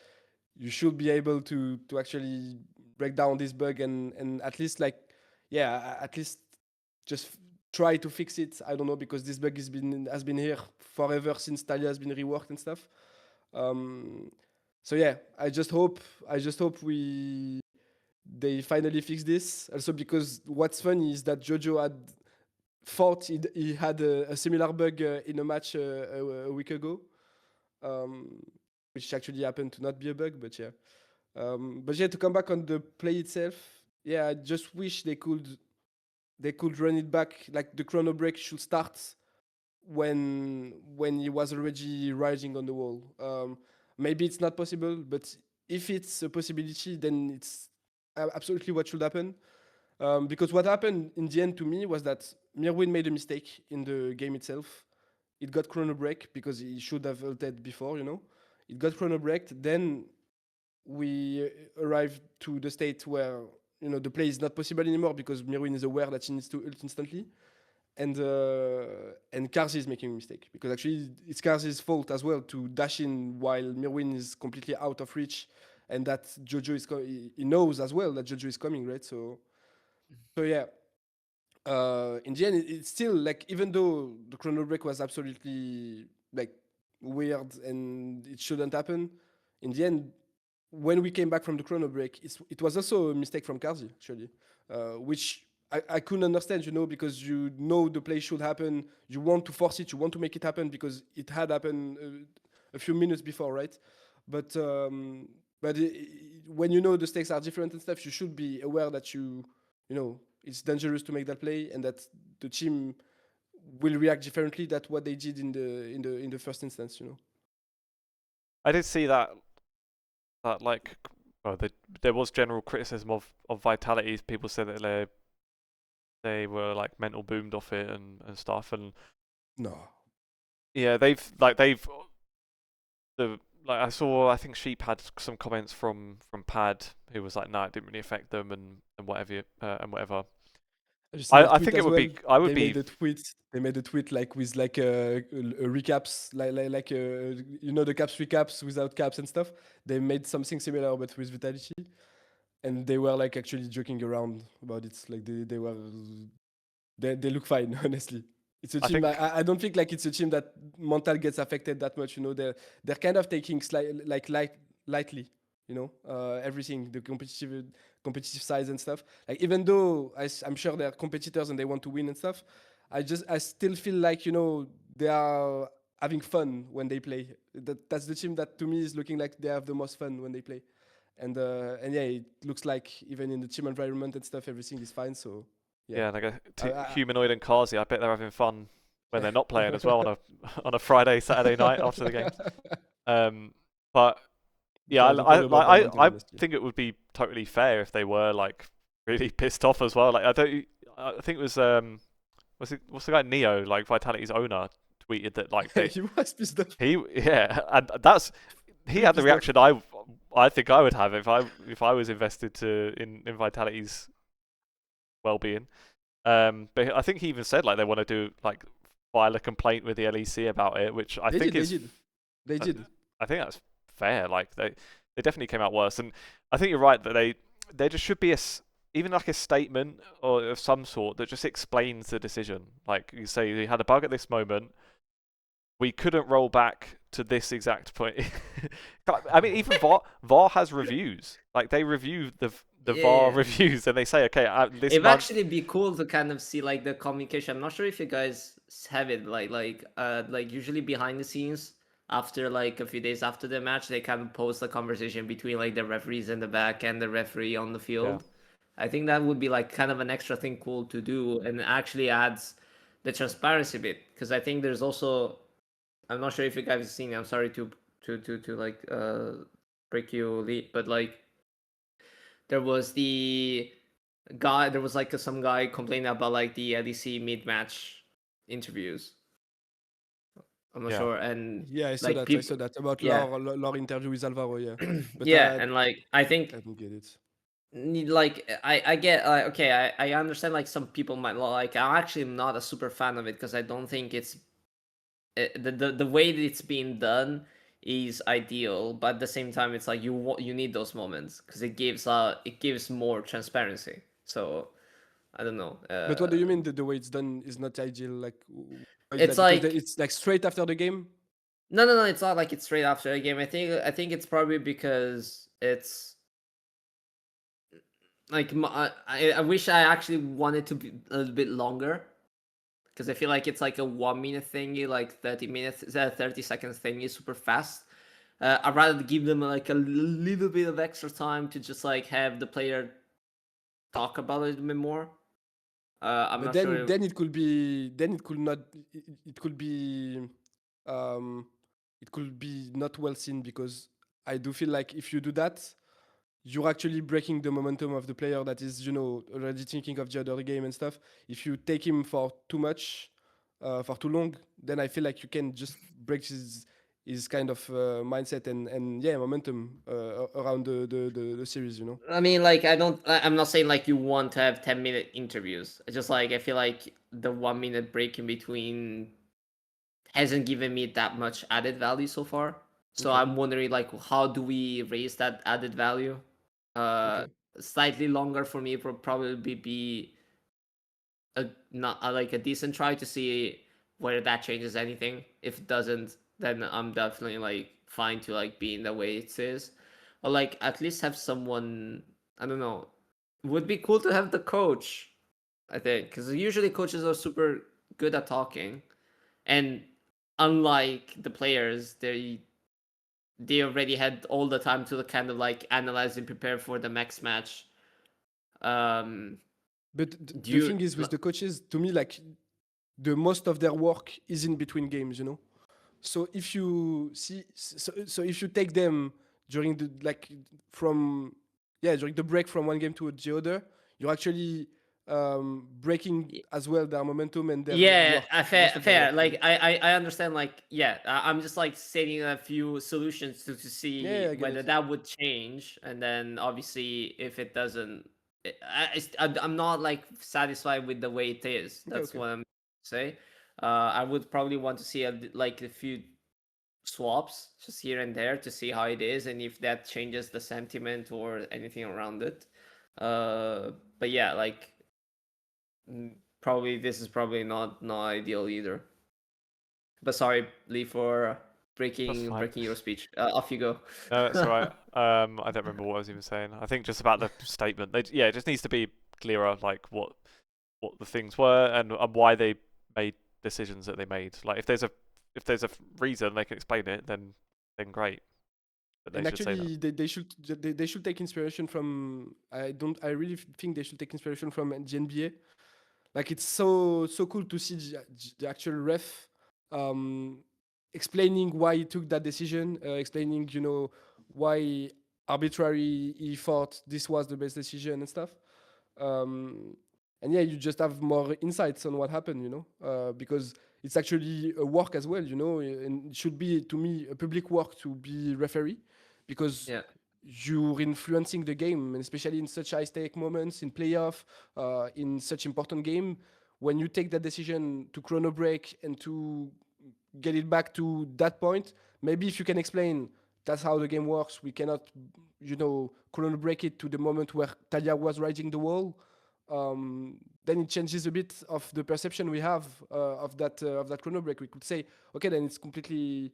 you should be able to actually break down this bug and at least at least just try to fix it. I don't know, because this bug has been here forever since Talia has been reworked and stuff. So yeah, I just hope they finally fix this. Also, because what's funny is that Jojo had thought he had a similar bug in a match a week ago, which actually happened to not be a bug, but yeah. But yeah, to come back on the play itself, yeah, I just wish they could run it back. Like the Chronobreak should start when he was already rising on the wall. Maybe it's not possible, but if it's a possibility, then it's absolutely what should happen. Because what happened in the end to me was that Mirwin made a mistake in the game itself. It got Chronobreak because he should have ulted before, you know. It got Chronobreaked, then we arrived to the state where, you know, the play is not possible anymore because Mirwin is aware that she needs to ult instantly. And Karzi is making a mistake because actually it's Karzi's fault as well to dash in while Mirwin is completely out of reach, and that Jojo is he knows as well that Jojo is coming, right? So yeah. In the end, it's still like, even though the chrono break was absolutely like weird and it shouldn't happen, in the end, when we came back from the chrono break, it was also a mistake from Karzi, actually, which I couldn't understand, you know, because you know the play should happen. You want to force it, you want to make it happen because it had happened a few minutes before, right? But when you know the stakes are different and stuff, you should be aware that you know it's dangerous to make that play and that the team will react differently than what they did in the first instance, you know. I did see that like, well, there was general criticism of Vitality. People said that they were like mental boomed off it and stuff, and No. yeah, I saw, I think Sheep had some comments from Pad who was like, no, it didn't really affect them and whatever and whatever. I think it would be. I would be. They made a tweet like with like a recaps, like you know, the caps recaps without caps and stuff. They made something similar but with Vitality, and they were like actually joking around about it. Like they look fine, honestly. It's a team. I don't think like it's a team that mental gets affected that much. You know, they're kind of taking lightly. You know, everything, the competitive size and stuff. Like, even though I'm sure they're competitors and they want to win and stuff, I still feel like, you know, they are having fun when they play. That's the team that to me is looking like they have the most fun when they play. And yeah, it looks like even in the team environment and stuff, everything is fine. So yeah, like Humanoid and Kazi, I bet they're having fun when they're not playing as well on a Friday, Saturday night after the games. But yeah, I think it would be totally fair if they were like really pissed off as well. Like, I think it was what's the guy, Neo, like Vitality's owner, tweeted that like he was pissed off. And he had the reaction I think I would have if I was invested in Vitality's well-being. But I think he even said like they want to do like file a complaint with the LEC about it, which I think they did. I think that's fair. Like they definitely came out worse, and I think you're right that there just should be even like a statement or of some sort that just explains the decision. Like, you say you had a bug at this moment, we couldn't roll back to this exact point. I mean, even VAR has reviews. Like, they review the VAR reviews, and they say, okay, this it'd actually be cool to kind of see like the communication. I'm not sure if you guys have it, like usually behind the scenes, after like a few days after the match, they kind of post a conversation between like the referees in the back and the referee on the field. Yeah. I think that would be like kind of an extra thing cool to do, and actually adds the transparency bit, because I think there's also, I'm not sure if you guys have seen it, I'm sorry to like break you lead, but like there was like some guy complaining about like the LEC mid-match interviews. I'm not Yeah. sure, and Yeah, I saw like that. I people, saw that about yeah, Laure interview with Alvaro. Yeah, but yeah, and like I think I don't get it. like I get okay, I understand like some people might like. I'm actually not a super fan of it because I don't think it's the way that it's being done is ideal, but at the same time it's like you need those moments because it gives more transparency. So I don't know. But what do you mean the way it's done is not ideal? Like, why is It's that? Because like it's like straight after the game. no, it's not like it's straight after a game. I think it's probably because it's like I wish I actually wanted to be a little bit longer because I feel like it's like a 1 minute thingy, like 30 minutes, 30 seconds thingy, super fast. I'd rather give them like a little bit of extra time to just like have the player talk about it a bit more. I'm But not sure. then it could be it could not it could be um it could be not well seen because I do feel like if you do that, you're actually breaking the momentum of the player that is already thinking of the other game and stuff. If you take him for too much, for too long, then I feel like you can just break his kind of mindset and yeah, momentum around the series. I mean, like I'm not saying like you want to have 10-minute interviews. It's just like I feel like the 1 minute break in between hasn't given me that much added value so far. So Okay. I'm wondering like how do we raise that added value? Uh, Okay. Slightly longer for me would probably be a not like a decent try to see whether that changes anything. If it doesn't, then I'm definitely like fine to like be in the way it is. Or like at least have someone, I don't know. Would be cool to have the coach, I think, because usually coaches are super good at talking, and unlike the players, they already had all the time to kind of like analyze and prepare for the next match. Um, But do the you thing is with the coaches, to me, like the most of their work is in between games. So if you see, so if you take them during the like from during the break from one game to the other, you're actually breaking as well their momentum and their Yeah, work, fair, most of their fair. work. Like I understand. Like yeah, I'm just like stating a few solutions to Yeah, see I get whether it. that would change, and then obviously if it doesn't, I'm not like satisfied with the way it is. Okay, That's okay. what I'm say. I would probably want to see like a few swaps just here and there to see how it is and if that changes the sentiment or anything around it. But yeah, like probably this is probably not ideal either. But sorry, Lee, for That's fine. breaking your speech. Off you go. No, that's all right. I don't remember what I was even saying. I think just about the statement. Yeah, it just needs to be clearer, like what the things were and why they made decisions that they made. Like if there's a reason they can explain it, then great. But they And should say that. actually, they should take inspiration from. I really think they should take inspiration from the NBA. Like it's so cool to see the actual ref um, explaining why he took that decision, explaining why arbitrary he thought this was the best decision and stuff. Um, and yeah, you just have more insights on what happened, because it's actually a work as well, and it should be to me a public work to be referee because Yeah. you're influencing the game, and especially in such high stake moments in playoff, in such important game, when you take that decision to chrono break and to get it back to that point, maybe if you can explain that's how the game works, we cannot, chrono break it to the moment where Talia was riding the wall. Then it changes a bit of the perception we have of that chrono break. We could say, okay, then it's completely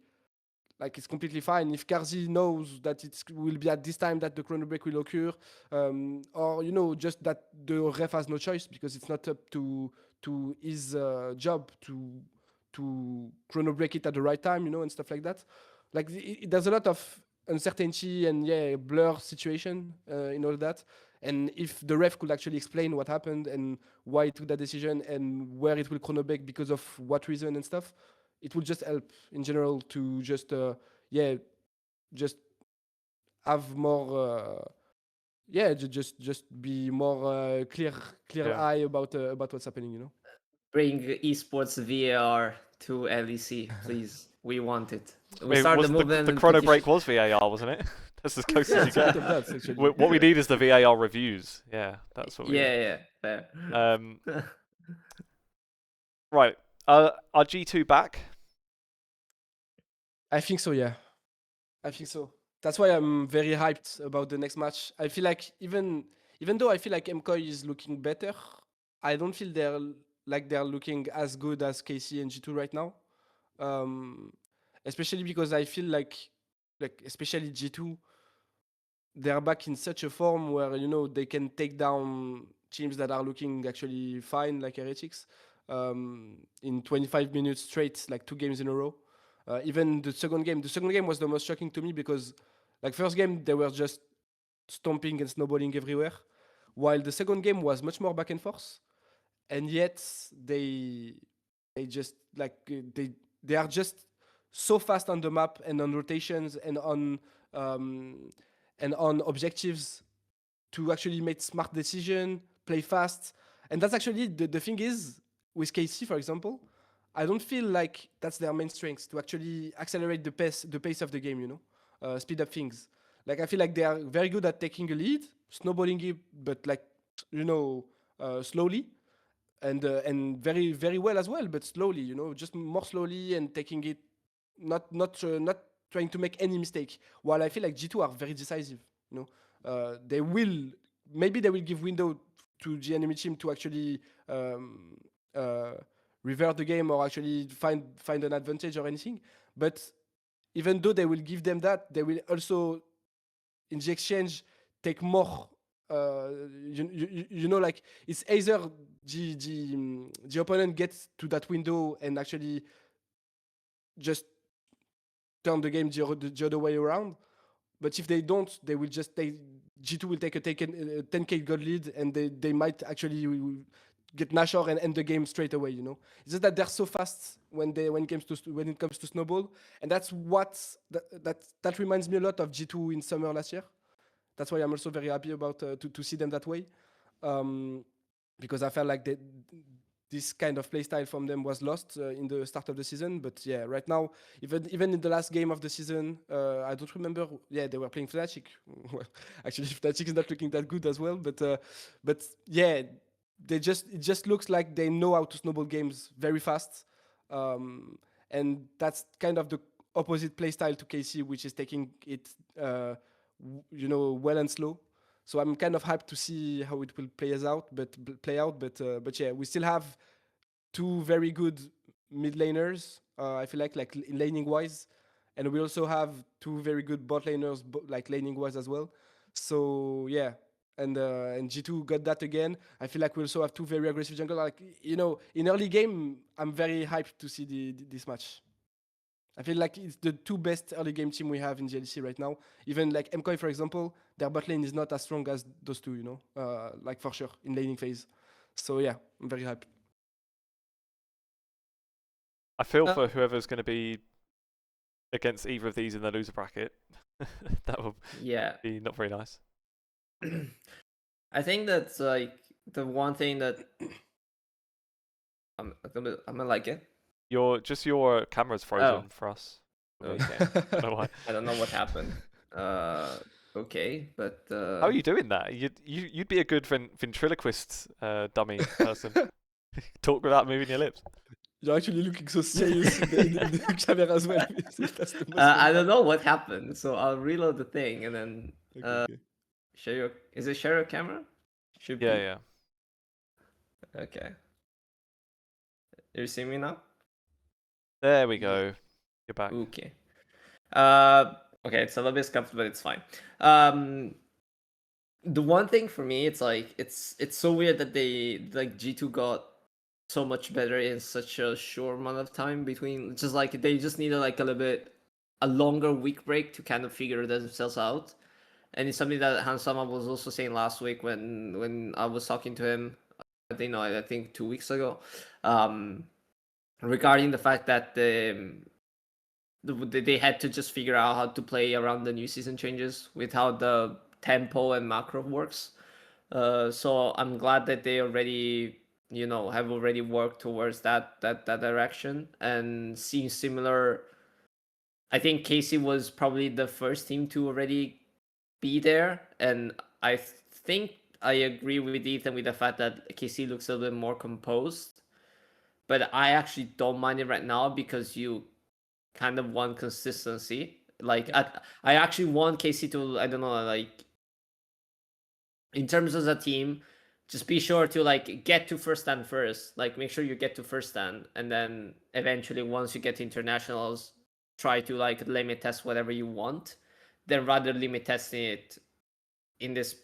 fine if Karzi knows that it will be at this time that the chrono break will occur, or just that the ref has no choice because it's not up to his job to chrono break it at the right time, and stuff like that. Like there's a lot of uncertainty and blur situation in all that. And if the ref could actually explain what happened and why he took that decision and where it will chrono break because of what reason and stuff, it will just help in general to just just have more just be more clear Yeah. eye about what's happening. Bring esports VAR to LEC, please. We want it. We Wait, started was the the movement. Chronobreak was VAR, wasn't it? That's as close Yeah, as you it's a bit get. of that actually. What we need is the VAR reviews. Yeah, that's what we need. Yeah, fair. Right. Are G2 back? I think so, yeah. I think so. That's why I'm very hyped about the next match. I feel like even though I feel like MKOI is looking better, I don't feel they're looking as good as KC and G2 right now. Especially because I feel like especially G2, they're back in such a form where they can take down teams that are looking actually fine, like Heretics, in 25 minutes straight, like 2 games in a row. Even the second game was the most shocking to me because, like, first game they were just stomping and snowballing everywhere, while the second game was much more back and forth, and yet they just they are just so fast on the map and on rotations um, and on objectives to actually make smart decision, play fast. And that's actually the thing is with KC, for example, I don't feel like that's their main strength to actually accelerate the pace of the game, speed up things. Like I feel like they are very good at taking a lead, snowballing it, but like slowly and very very well as well, but slowly, just more slowly and taking it, not trying to make any mistake. While I feel like G2 are very decisive, they will maybe they will give window to the enemy team to actually uh, revert the game or actually find an advantage or anything. But even though they will give them that, they will also in the exchange take more. Like it's either the opponent gets to that window and actually just turn the game the other way around. But if they don't, they will just take G2 will take a 10k gold lead, and they might actually get Nashor and end the game straight away. It's just that they're so fast when it comes to snowball, and that's that reminds me a lot of G2 in summer last year. That's why I'm also very happy about to see them that way, because I felt like this kind of playstyle from them was lost in the start of the season. But yeah, right now, even in the last game of the season, I don't remember. Yeah, they were playing Fnatic. Well, actually, Fnatic is not looking that good as well. But yeah, it just looks like they know how to snowball games very fast, and that's kind of the opposite playstyle to KC, which is taking it well and slow. So I'm kind of hyped to see how it will play out. But yeah, we still have two very good mid laners. I feel like in laning wise, and we also have two very good bot laners, like laning wise as well. So yeah, and G2 got that again. I feel like we also have two very aggressive jungle. Like in early game, I'm very hyped to see this match. I feel like it's the two best early game team we have in GLC right now. Even like MKOI, for example, their bot lane is not as strong as those two, like for sure in laning phase. So yeah, I'm very happy. I feel for whoever's going to be against either of these in the loser bracket. That would be not very nice. I think that's like the one thing that I'm gonna like it. Your camera's frozen for us. Okay. I don't know why. I don't know what happened. Okay, but how are you doing that? You'd be a good ventriloquist dummy person. Talk without moving your lips. You're actually looking so serious in the camera as well. That's the most I don't know what happened, so I'll reload the thing and then okay. share your. Is it share your camera? Should be. Yeah. Okay. You see me now? There we go. You're back. Okay. Okay, it's a little bit scuffed, but it's fine. The one thing for me, it's like it's so weird that they like G2 got so much better in such a short amount of time between. Just like they just needed like a longer week break to kind of figure themselves out. And it's something that Hansama was also saying last week when I was talking to him. I think 2 weeks ago, regarding the fact that they had to just figure out how to play around the new season changes with how the tempo and macro works. So I'm glad that they already have already worked towards that direction and seeing similar. I think Casey was probably the first team to already be there, and I think I agree with Ethan with the fact that KC looks a little bit more composed. But I actually don't mind it right now because you kind of want consistency. Like I actually want KC to, I don't know, like in terms of the team, just be sure to like get to first stand first. Like make sure you get to first stand, and then eventually once you get to internationals, try to like limit test whatever you want. Then rather limit testing it in this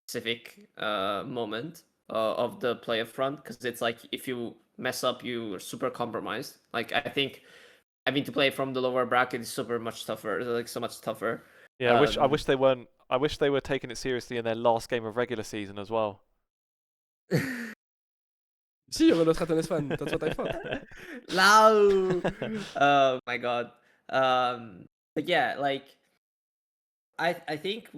specific moment of the player front, because it's like if you mess up, you're super compromised. Like I think having to play from the lower bracket is super much tougher, like so much tougher. Yeah, I wish they weren't. I wish they were taking it seriously in their last game of regular season as well. See, you're not Ratones fan. That's what I thought. Loud. Oh my god. But yeah, like I think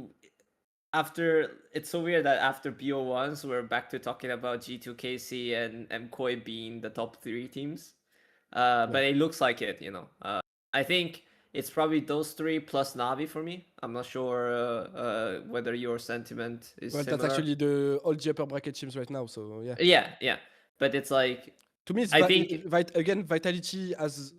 after, it's so weird that after BO1s we're back to talking about G2KC and MKOI being the top 3 teams. But it looks like it, I think it's probably those 3 plus Navi for me. I'm not sure whether your sentiment is Well, similar. that's actually the all the upper bracket teams right now. So yeah. Yeah. But it's like, To me, it's I think again Vitality has,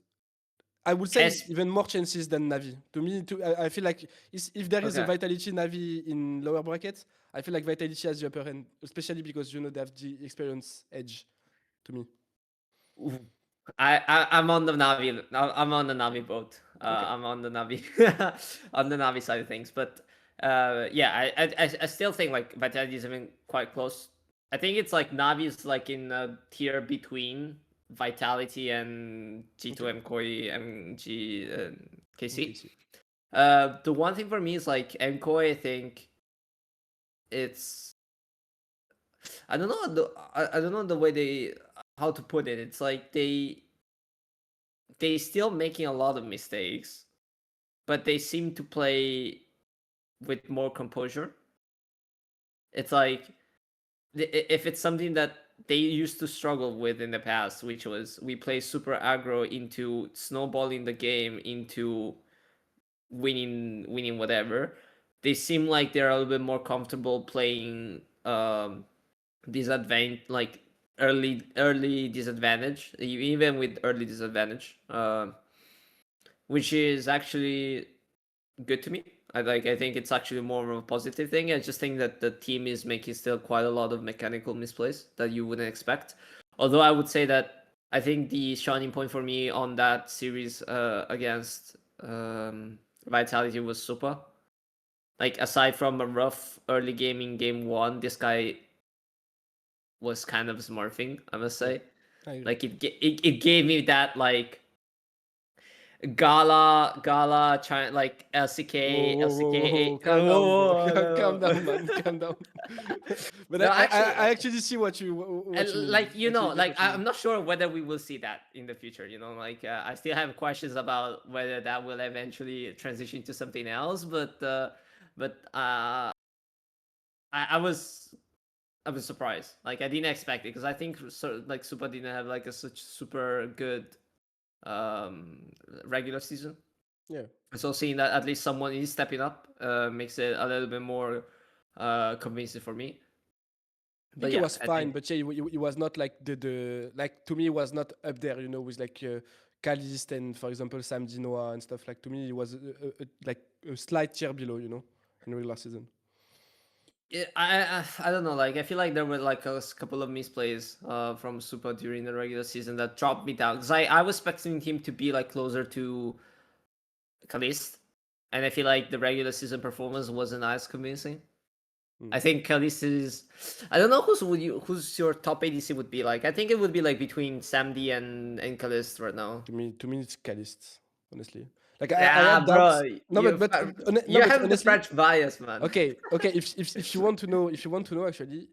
I would say, even more chances than Navi. To me, I feel like if there is a Okay. Vitality Navi in lower brackets, I feel like Vitality has the upper end, especially because they have the experience edge. To me, I'm on the Navi. I'm on the Navi boat. Okay. I'm on the Navi on the Navi side of things. But yeah, I still think like Vitality is even quite close. I think it's like Navi is like in a tier between Vitality and G2 MKOI and KC. The one thing for me is like MKOI, I think it's, I don't know I don't know the way they, how to put it. It's like they still making a lot of mistakes, but they seem to play with more composure. It's like if it's something that they used to struggle with in the past, which was we play super aggro into snowballing the game into winning whatever. They seem like they're a little bit more comfortable playing disadvantage, like early disadvantage, even with early disadvantage, which is actually good to me. I think it's actually more of a positive thing. I just think that the team is making still quite a lot of mechanical misplays that you wouldn't expect. Although I would say that I think the shining point for me on that series against Vitality was Super. Like aside from a rough early game in game 1, this guy was kind of smurfing, I must say. Like it gave me that like Gala, China, like LCK. Calm down, man, calm down. But No, I actually, actually see what you mean. like Actually get what you I'm mean. not sure whether we will see that in the future. Like I still have questions about whether that will eventually transition to something else. But I was surprised. Like I didn't expect it because I think like Super didn't have like such super good regular season. Yeah. So seeing that at least someone is stepping up makes it a little bit more convincing for me. I think it was fine, but yeah, it was not like the like, to me it was not up there, with like Calist and, for example, Sam Dinoa and stuff. Like to me it was like a slight tier below, in regular season. I don't know. Like I feel like there were like a couple of misplays from Super during the regular season that dropped me down because I was expecting him to be like closer to Calist, and I feel like the regular season performance wasn't as convincing. I think Calist is. I don't know who's your top ADC would be like. I think it would be like between Samdi and Calist right now. To me it's Calist, honestly. Like I I had doubts. bro, No, you but have honestly, the French bias, man. Okay. If you want to know, actually,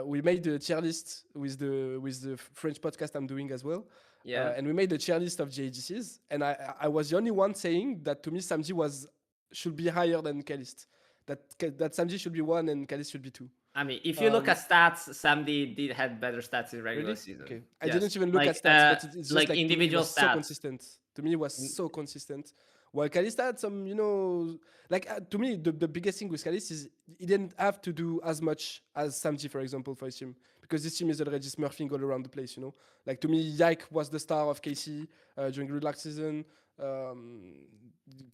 we made the tier list with the French podcast I'm doing as well. Yeah. And we made the tier list of JDCs, and I was the only one saying that to me Samji should be higher than Calist. That Samji should be 1 and Calist should be 2. I mean, if you look at stats, Samdi did have better stats in regular Really? season. Okay. I Yes. didn't even look Like, at stats, but it's just like like to me, it individual was so stats. consistent. To me, it was so consistent. While Kalista had some, you know, like to me, the biggest thing with Kalista is he didn't have to do as much as Samji, for example, for his team, because this team is already smurfing all around the place, you know. Like to me, Yike was the star of KC during relax season.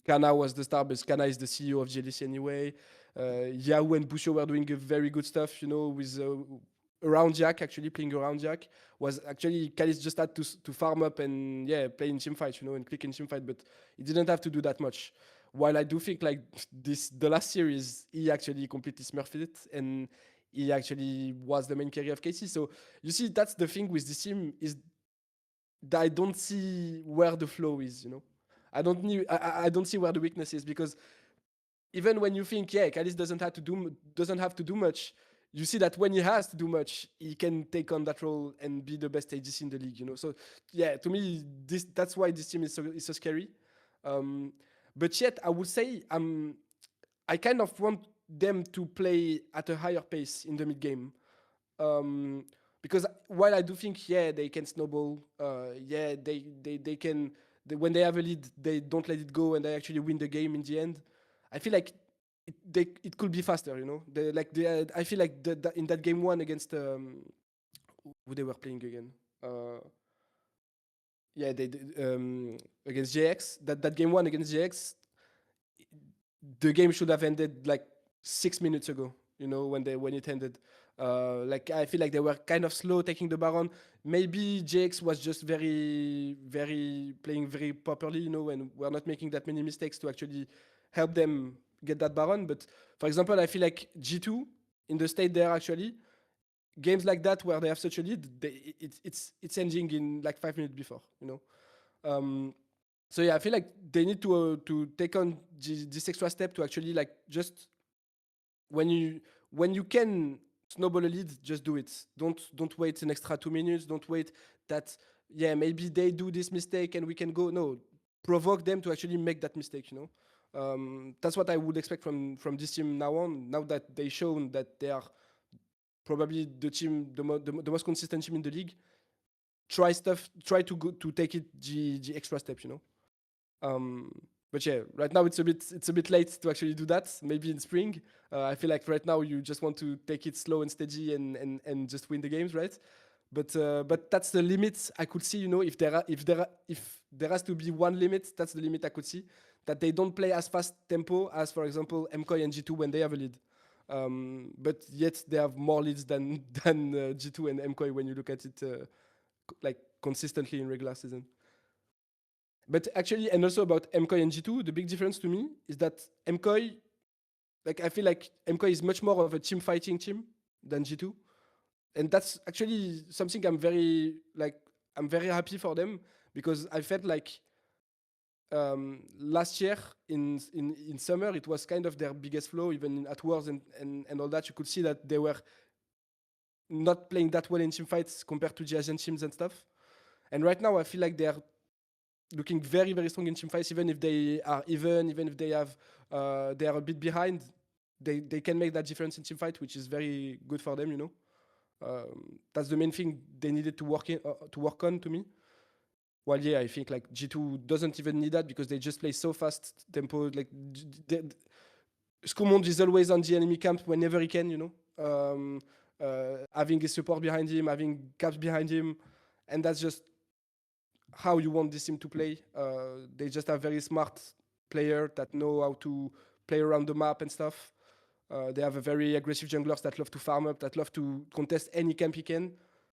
Kana was the star, but Kana is the CEO of GLC anyway. Yahoo and Busho were doing very good stuff, you know, with around Jack, actually playing around Jack. Was actually Kalis just had to farm up and play in team fight, you know, and click in team fight, but he didn't have to do that much. While I do think like the last series he actually completely smurfed it and he actually was the main carry of KC. So you see, that's the thing with this team is that I don't see where the flow is, you know. I don't see where the weakness is, because even when you think, Kalis doesn't have to do much, you see that when he has to do much, he can take on that role and be the best ADC in the league, you know. So to me, that's why this team is so scary. But yet, I would say I kind of want them to play at a higher pace in the mid game. Because while I do think, they can snowball, they can, when they have a lead, they don't let it go and they actually win the game in the end. I feel like it could be faster, you know. I feel like in that game one against who they were playing again. Against JX. That game one against JX, the game should have ended like 6 minutes ago. You know, when it ended. Like I feel like they were kind of slow taking the Baron. Maybe JX was just playing very properly, you know, and we're not making that many mistakes to actually help them get that Baron. But for example, I feel like G2 in the state there actually, games like that where they have such a lead, it's ending in like 5 minutes before, you know. So I feel like they need to take on this extra step to actually like just when you can snowball a lead, just do it. Don't wait an extra 2 minutes. Don't wait that maybe they do this mistake and we can go. No, provoke them to actually make that mistake, you know. That's what I would expect from this team now on. Now that they've shown that they are probably the most consistent team in the league, try to take it the extra step, you know. But right now it's a bit late to actually do that. Maybe in spring. I feel like right now you just want to take it slow and steady and just win the games, right? But that's the limit I could see. You know, if there has to be one limit, that's the limit I could see. That they don't play as fast tempo as, for example, MKOI and G2 when they have a lead. But yet they have more leads than G2 and MKOI when you look at it like consistently in regular season. But actually, and also about MKOI and G2, the big difference to me is that MKOI, like I feel like MKOI is much more of a team fighting team than G2. And that's actually something I'm very happy for them, because I felt like last year in summer, it was kind of their biggest flaw, even at Worlds and all that. You could see that they were not playing that well in team fights compared to the Asian teams and stuff. And right now, I feel like they're looking very, very strong in team fights, even if they are even if they are a bit behind, they can make that difference in team fight, which is very good for them, you know. That's the main thing they needed to work on to me. Well, I think like G2 doesn't even need that, because they just play so fast tempo. Like Skumond is always on the enemy camp whenever he can, you know. Having his support behind him, having caps behind him, and that's just how you want this team to play. They just have very smart players that know how to play around the map and stuff. They have a very aggressive junglers that love to farm up, that love to contest any camp he can.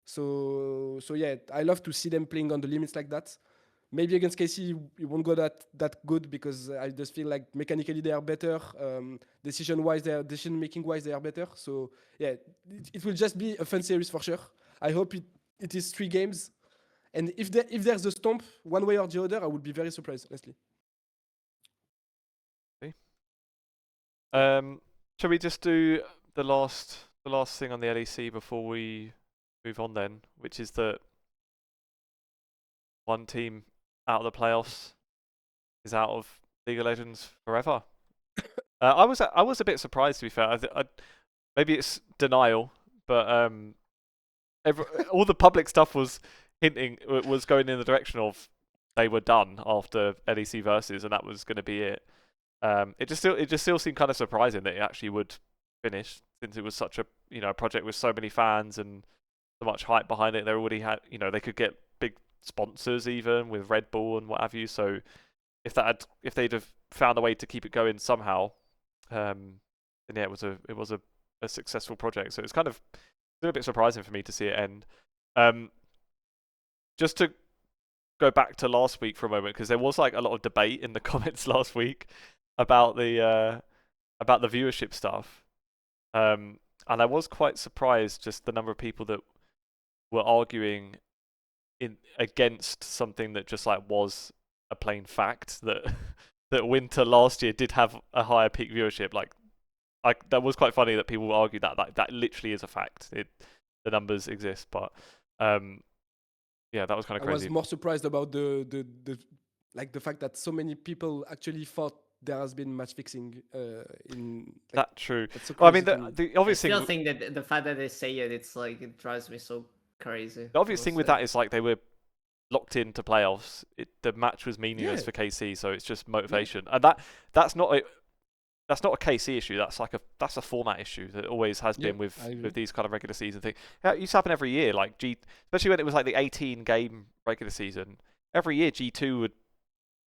So I love to see them playing on the limits like that. Maybe against KC, it won't go that good, because I just feel like mechanically they are better. Decision making wise, they are better. So it will just be a fun series for sure. I hope it is 3 games. And if there's a stomp one way or the other, I would be very surprised, honestly. Okay. Shall we just do the last thing on the LEC before we move on then, which is that one team out of the playoffs is out of League of Legends forever. I was a bit surprised, to be fair. maybe it's denial, but all the public stuff was going in the direction of they were done after LEC Versus, and that was going to be it. It just still seemed kind of surprising that it actually would finish, since it was such a project with so many fans and so much hype behind it. They already had, they could get big sponsors even with Red Bull and what have you. So if they'd have found a way to keep it going somehow, then yeah, it was a successful project. So it's kind of a bit surprising for me to see it end. Just to go back to last week for a moment, because there was like a lot of debate in the comments last week about the viewership stuff, and I was quite surprised just the number of people that were arguing against something that just like was a plain fact that that Winter last year did have a higher peak viewership. Like that was quite funny that people argue that literally is a fact. The numbers exist, but yeah, that was kind of crazy. I was more surprised about the fact that so many people actually thought there has been match fixing in. Like, that's true. That's so well, I mean, crazy the obvious I thing. still think that the fact that they say it, it's like it drives me so crazy. The obvious thing with that is like they were locked into playoffs. The match was meaningless for KC, so it's just motivation, and that's not a KC issue. That's a format issue that always has been with these kind of regular season things. It used to happen every year, like especially when it was like the 18 game regular season. Every year G2 would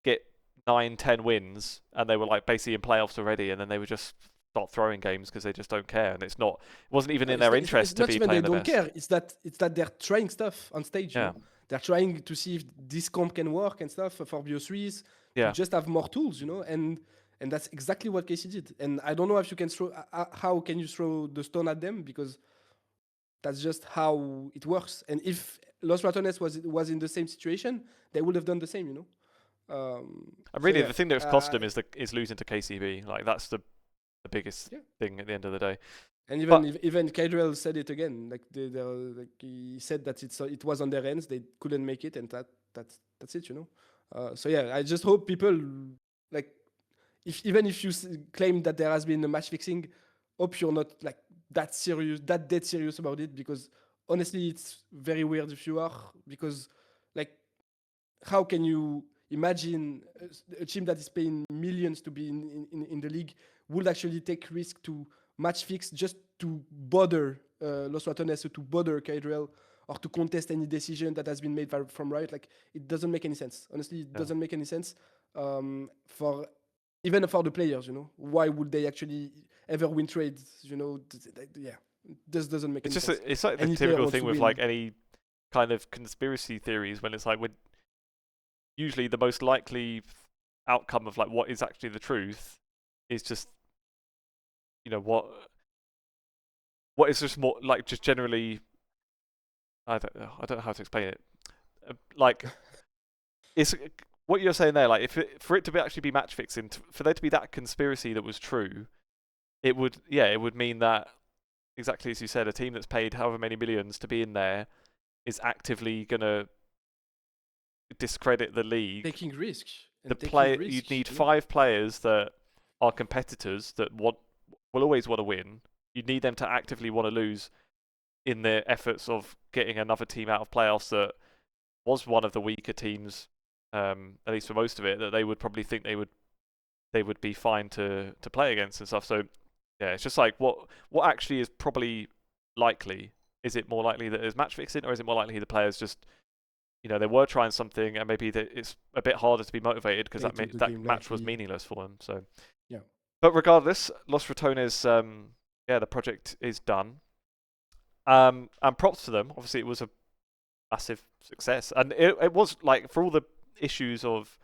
get 9-10 wins, and they were like basically in playoffs already, and then they would just start throwing games because they just don't care, and it wasn't even in their interest to be playing the best. It's not even they don't care. It's that they're trying stuff on stage. Yeah. You know? They're trying to see if this comp can work and stuff for BO3s. Yeah. To just have more tools, and that's exactly what KC did. And I don't know if you can throw. How can you throw the stone at them, because that's just how it works. And if Los Ratones was in the same situation, they would have done the same. And really, the thing that's cost them is losing to KCB. Like that's the biggest thing at the end of the day. And even Kydrell said it again. Like he said that it was on their ends. They couldn't make it, and that's it. So yeah, I just hope people like. Even if you claim that there has been a match fixing, hope you're not like that dead serious about it, because honestly, it's very weird if you are, because like, how can you imagine a team that is paying millions to be in the league would actually take risk to match fix just to bother Los Ratones, to bother Kydrell, or to contest any decision that has been made from Riot? Like, it doesn't make any sense. Honestly, it doesn't make any sense even for the players, why would they actually ever win trades? This doesn't make any sense. It's like the typical thing with like any kind of conspiracy theories, when it's like usually the most likely outcome of like what is actually the truth is just what is just more like just generally. I don't know how to explain it. Like it's. What you're saying there, like for it to actually be match fixing, for there to be that conspiracy that was true, it would mean that, exactly as you said, a team that's paid however many millions to be in there is actively gonna discredit the league. Taking risks. You'd need 5 players that are competitors that will always want to win. You'd need them to actively want to lose in their efforts of getting another team out of playoffs that was one of the weaker teams. At least for most of it, that they would probably think they would be fine to play against and stuff. So yeah, it's just like what actually is probably likely. Is it more likely that there's match fixing, or is it more likely the players just they were trying something and maybe it's a bit harder to be motivated because that match was meaningless for them. So yeah. But regardless, Los Ratones, the project is done. And props to them. Obviously, it was a massive success, and it was like, for all the issues of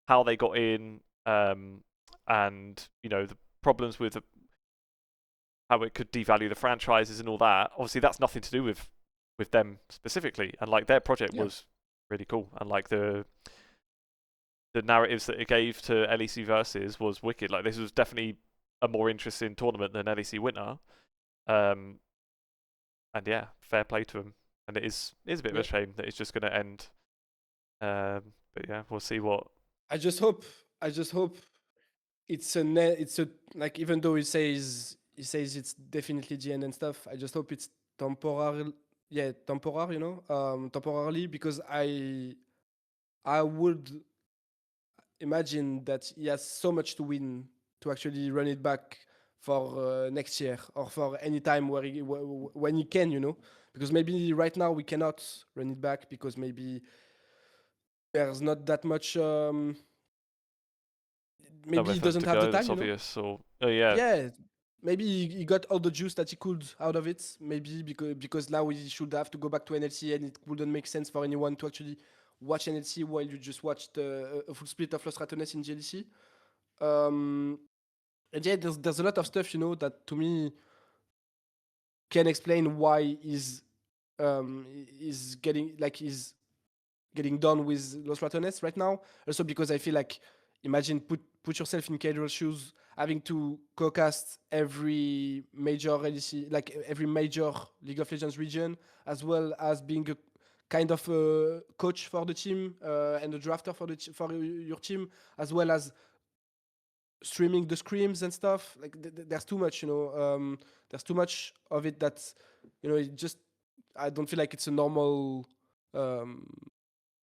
how they got in, and the problems with how it could devalue the franchises and all that. Obviously, that's nothing to do with them specifically, and like their project was really cool, and like the narratives that it gave to LEC Versus was wicked. Like, this was definitely a more interesting tournament than LEC Winter, and yeah, fair play to them. And it is a bit of a shame that it's just going to end. But yeah, we'll see what. I just hope it's a like, even though it says he says it's definitely the end and stuff. I just hope it's temporary. Yeah, temporary, temporarily, because I would imagine that he has so much to win to actually run it back for next year or for any time where when he can, because maybe right now we cannot run it back because maybe there's not that much. Maybe Nowhere he for him doesn't to have the go that's time, obvious, or yeah. Yeah, maybe he got all the juice that he could out of it. Maybe because now he should have to go back to NLC, and it wouldn't make sense for anyone to actually watch NLC while you just watched a full split of Los Ratones in GLC. And yeah, there's a lot of stuff, that to me can explain why he's getting done with Los Ratones right now. Also because I feel like, imagine put yourself in Cadrell's shoes, having to co-cast every major LEC, like every major League of Legends region, as well as being a kind of a coach for the team and a drafter for your team, as well as streaming the screams and stuff. Like there's too much, there's too much of it that, it just, I don't feel like it's a normal um,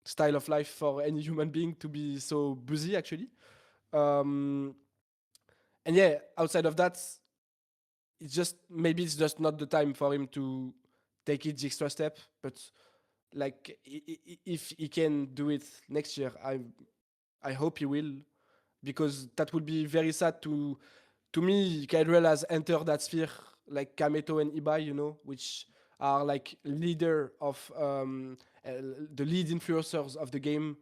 style of life for any human being to be so busy actually. And yeah, outside of that, it's just not the time for him to take it the extra step. But like, if he can do it next year, I hope he will, because that would be very sad to me. Cadrell has entered that sphere like Kameto and Ibai, which are like leader of the lead influencers of the game,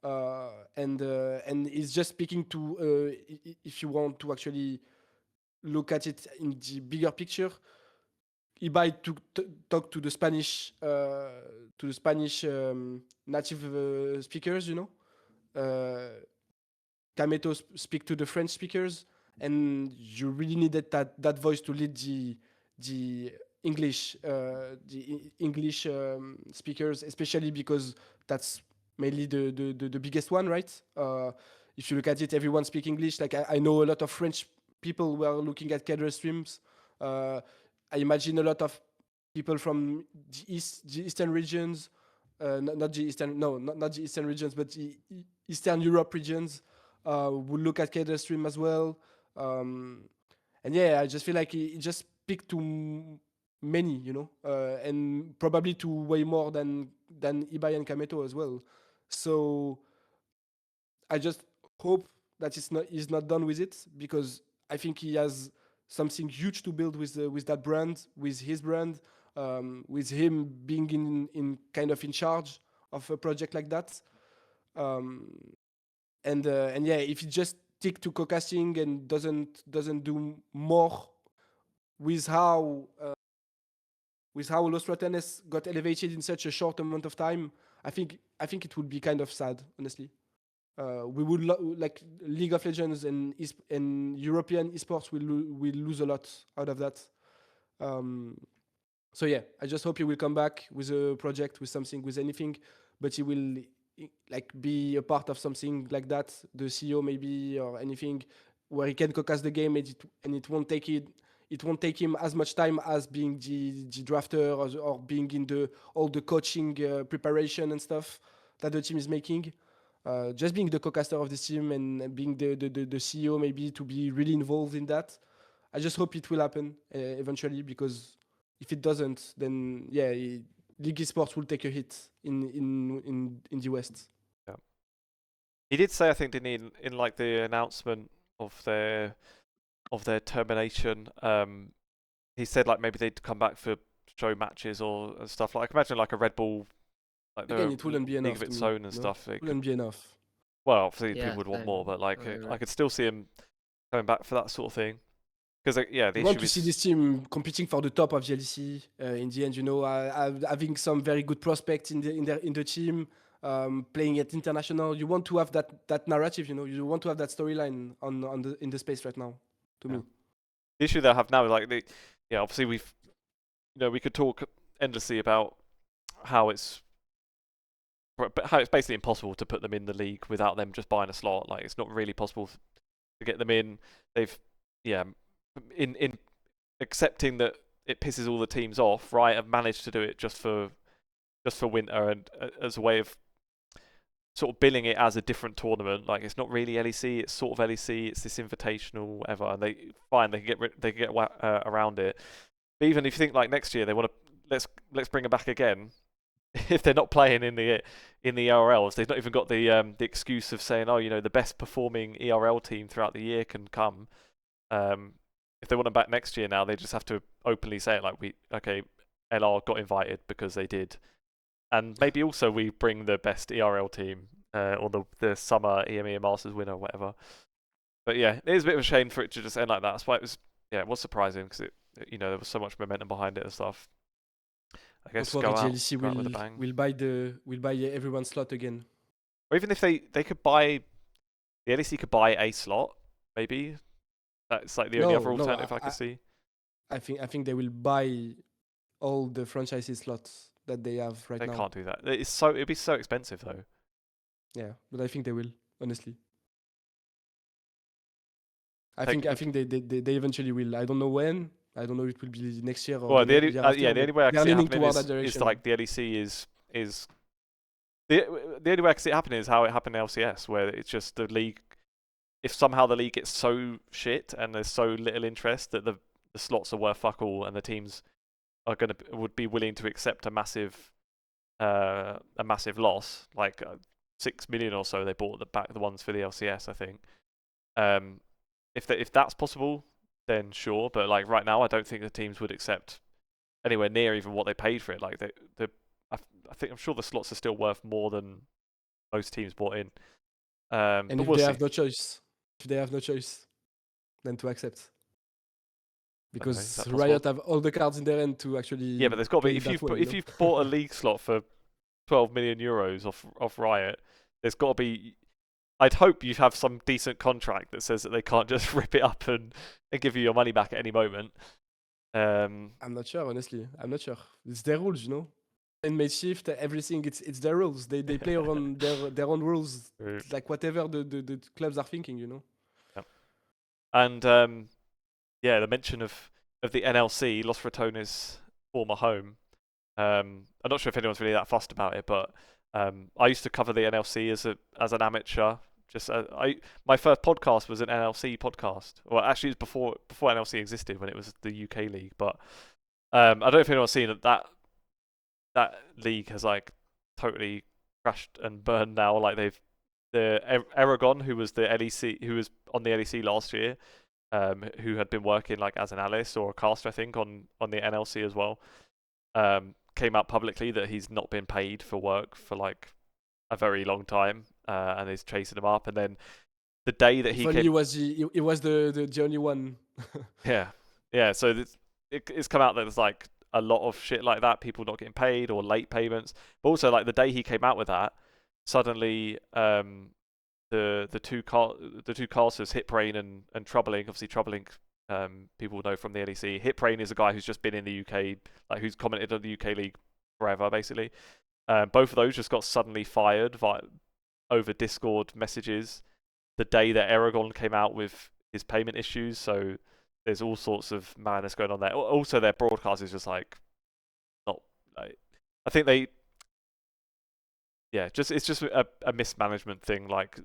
and it's just speaking to if you want to actually look at it in the bigger picture. Ibai talk to the Spanish native speakers, Kameto speak to the French speakers, and you really needed that voice to lead the English speakers, especially because that's mainly the biggest one, right? If you look at it, everyone speak English. Like I know a lot of French people who are looking at Cadre streams. I imagine a lot of people from the eastern regions, not the eastern, no, not the eastern regions, but the Eastern Europe regions will look at Cadre stream as well. And yeah, I just feel like he just picked to many, and probably to way more than Ibai and Kameto as well. So I just hope that he's not done with it, because I think he has something huge to build with that brand, with his brand, with him being in kind of in charge of a project like that. Um, and yeah, if he just stick to co-casting and doesn't do more with how Los Ratones got elevated in such a short amount of time, I think it would be kind of sad, honestly. We would like League of Legends and European esports will lose a lot out of that. So yeah, I just hope he will come back with a project, with something, with anything, but he will like be a part of something like that, the CEO maybe, or anything where he can co-cast the game, and it won't take him as much time as being the drafter, or being in all the coaching preparation and stuff that the team is making. Just being the co-caster of this team and being the CEO, maybe, to be really involved in that. I just hope it will happen eventually, because if it doesn't, then yeah, League Esports will take a hit in the West. Yeah. He did say, I think, didn't he, in like the announcement of their termination, he said like maybe they'd come back for show matches or stuff. Like I can imagine like a Red Bull, like Again, the it wouldn't be League enough of to its me, own and stuff. It wouldn't be enough. Well, obviously Yeah, people would want I- more, but like I I could still see him coming back for that sort of thing. Because yeah, the I want issue to see is this team competing for the top of GLC in the end. Having some very good prospects in the team, playing at international. You want to have that narrative. You want to have that storyline in the space right now. To me, the issue they have now is like obviously we could talk endlessly about how it's basically impossible to put them in the league without them just buying a slot. Like it's not really possible to get them in. They've in accepting that it pisses all the teams off, Riot have managed to do it just for winter and as a way of sort of billing it as a different tournament. Like it's not really LEC, it's sort of LEC, it's this invitational, whatever. And they can get around it. But even if you think like next year they want to let's bring it back again. If they're not playing in the ERLs, they've not even got the excuse of saying, oh, the best performing ERL team throughout the year can come. If they want them back next year now, they just have to openly say it like LR got invited because they did. And maybe also we bring the best ERL team or the summer EMEA Masters winner or whatever. But yeah, it is a bit of a shame for it to just end like that. That's why it was surprising because there was so much momentum behind it and stuff. I guess Don't go worry, out with a GLC bang. will buy everyone's slot again. Or even if they could buy, the LEC could buy a slot, maybe. That's like the only other alternative I could see. I think they will buy all the franchises slots that they have right now. They can't do that. It'd be so expensive though. Yeah, but I think they will, honestly. I think they eventually will. I don't know when. I don't know if it will be next year or the year after. The only way I can see it happening is direction. like the LEC is the only way I can see it happening is how it happened in LCS, where it's just the league. If somehow the league gets so shit and there's so little interest that the slots are worth fuck all, and the teams would be willing to accept a massive loss, like 6 million or so they bought the ones for the LCS, I think. If that's possible, then sure. But like right now, I don't think the teams would accept anywhere near even what they paid for it. Like I'm sure the slots are still worth more than most teams bought in. And if they have no choice, then to accept. Because Riot have all the cards in their hand to actually. Yeah, but there's got to be if you've bought a league slot for 12 million euros off Riot, there's got to be. I'd hope you have some decent contract that says that they can't just rip it up and give you your money back at any moment. I'm not sure, honestly. I'm not sure. It's their rules, In Mate Shift, everything it's their rules. They play on their own rules, like whatever the clubs are thinking, Yep. And the mention of the NLC, Los Ratones' former home. I'm not sure if anyone's really that fussed about it, but I used to cover the NLC as an amateur. My first podcast was an NLC podcast. Well, actually, it was before NLC existed, when it was the UK league. But I don't know if anyone's seen that league has like totally crashed and burned now. Like Aragon, who was on the LEC last year, who had been working like as an analyst or a caster, I think, on the NLC as well, came out publicly that he's not been paid for work for like a very long time, and is chasing him up. And then the day that he was the only one. yeah. So it's come out that there's like a lot of shit like that, people not getting paid or late payments. But also like the day he came out with that, suddenly the two casters, Hitbrain and Troubling, obviously Troubling, people know from the LEC. Hitbrain is a guy who's just been in the UK, like who's commented on the UK league forever, basically. Both of those just got suddenly fired over Discord messages the day that Aragon came out with his payment issues. So there's all sorts of madness going on there. Also, their broadcast is just like not like, I think it's just a mismanagement thing. Like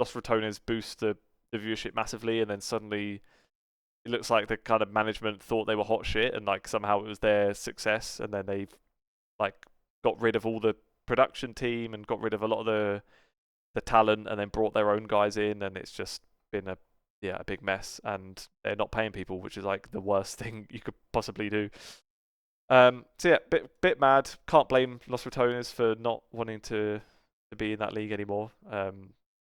Los Ratones boost the viewership massively, and then suddenly it looks like the kind of management thought they were hot shit, and like somehow it was their success, and then they've like got rid of all the production team and got rid of a lot of the talent, and then brought their own guys in, and it's just been a big mess, and they're not paying people, which is like the worst thing you could possibly do. So yeah, bit mad. Can't blame Los Ratones for not wanting to be in that league anymore.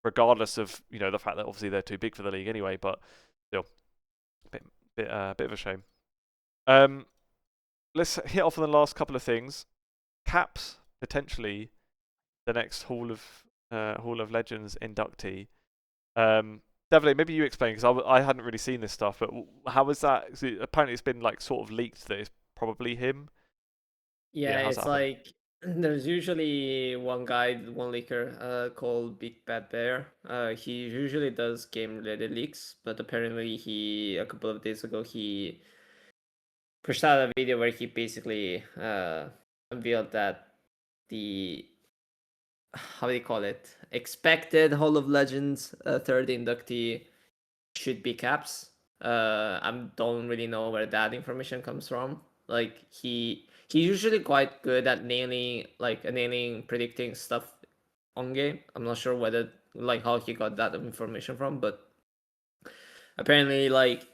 Regardless of the fact that obviously they're too big for the league anyway, but still, bit of a shame. Let's hit off on the last couple of things. Caps potentially the next Hall of Legends inductee. Davide, maybe you explain, because I hadn't really seen this stuff, but how is that? Apparently it's been like sort of leaked that it's probably him. Yeah, it's like there's usually one guy, one leaker called Big Bad Bear. He usually does game related leaks, but apparently a couple of days ago he pushed out a video where he basically unveiled that the, how do you call it, expected HoL of Legends third inductee should be GrabbZ. I don't really know where that information comes from. Like he's usually quite good at nailing predicting stuff on game. I'm not sure whether like how he got that information from, but apparently like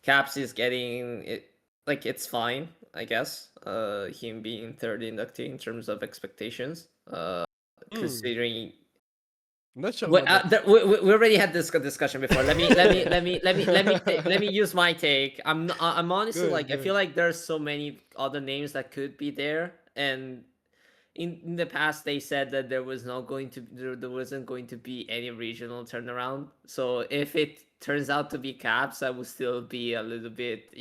GrabbZ is getting it, like it's fine, I guess. Him being third inductee in terms of expectations. Considering I'm not sure about that. we already had this discussion before. Let me use my take. I'm honestly Good, like I good. feel like there's so many other names that could be there, and in the past they said that there wasn't going to be any regional turnaround. So if it turns out to be GrabbZ, I would still be a little bit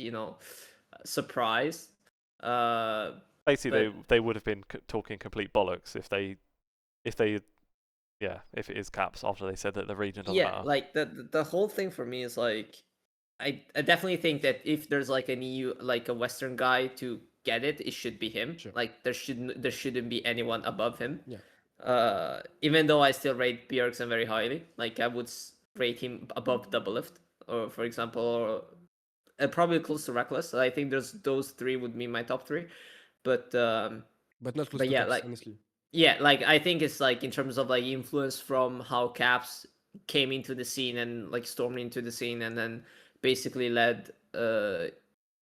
surprised. Basically, they would have been talking complete bollocks if it is GrabbZ after they said that the region doesn't matter. Like the whole thing for me is like I definitely think that if there's like an EU, like a Western guy to get it, it should be him. Sure. Like there shouldn't be anyone above him. Yeah. Even though I still rate Bjergsen very highly, like I would rate him above Doublelift, or for example, or probably close to Reckless. I think those three would be my top three, but not close to yeah, GrabbZ, like honestly. yeah, like I think it's like in terms of like influence from how GrabbZ came into the scene and like stormed into the scene and then basically led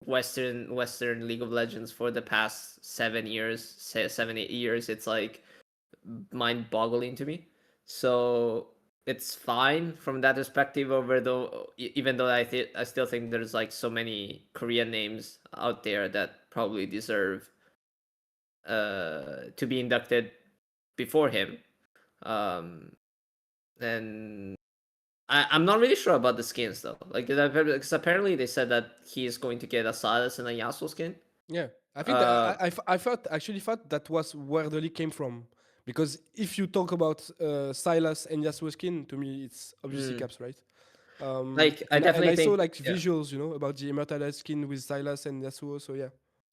Western League of Legends for the past 7 years, 7-8 years. It's like mind-boggling to me. So it's fine from that perspective. Even though I still think there's like so many Korean names out there that probably deserve to be inducted before him. And I'm not really sure about the skins though. Like, because apparently they said that he is going to get a Silas and a Yasuo skin. Yeah, I think that I thought that was where the leak came from. Because if you talk about Silas and Yasuo skin, to me it's obviously GrabbZ, right? Like I definitely saw think like visuals, about the immortalized skin with Silas and Yasuo. So yeah,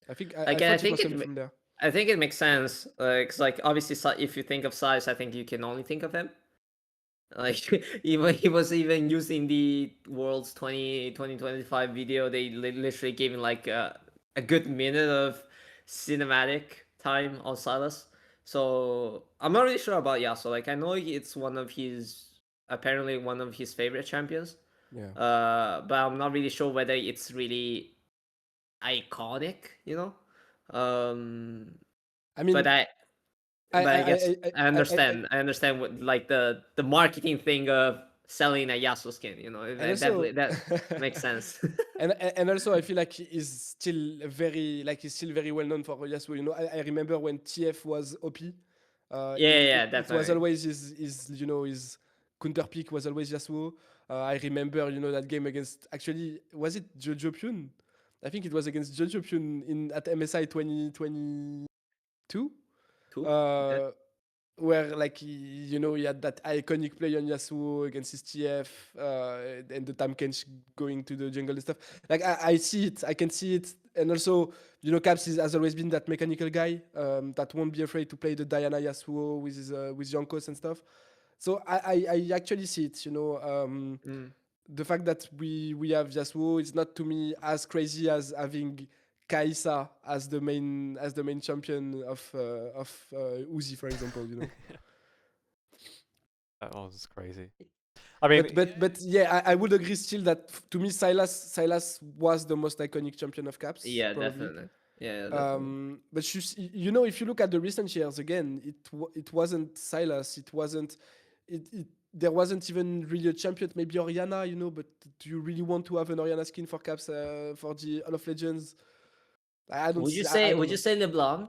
I think I Like, thought it was coming from there. I think it makes sense. Because like obviously, if you think of Silas, I think you can only think of him. Like he was even using the Worlds 2025 video. They literally gave him like a good minute of cinematic time on Silas. So I'm not really sure about Yasuo. Like I know it's apparently one of his favorite champions. Yeah. But I'm not really sure whether it's really iconic. I mean, But I guess I understand. I understand what like the marketing thing of selling a Yasuo skin. That makes sense. and also I feel like he's still very well known for Yasuo. I remember when TF was OP. Yeah, It was definitely. always his counter pick was always Yasuo. I remember that game against, actually, was it Jojo Pyun? I think it was against Jojo Pyun at MSI 2022. Okay. Where like he had that iconic play on Yasuo against his TF, and the Tam Kench going to the jungle and stuff. Like I see it, I can see it, and also GrabbZ has always been that mechanical guy that won't be afraid to play the Diana Yasuo with his with Jankos and stuff. So I actually see it. The fact that we have Yasuo is not to me as crazy as having Kaisa as the main champion of Uzi, for example. That was crazy. I mean, but yeah, I would agree still that to me Silas was the most iconic champion of GrabbZ. Yeah, probably. definitely. Yeah, definitely. But if you look at the recent years again, it wasn't Silas. It wasn't. There wasn't even really a champion. Maybe Oriana, But do you really want to have an Oriana skin for GrabbZ for the HoL of Legends? I don't. Would you say LeBlanc?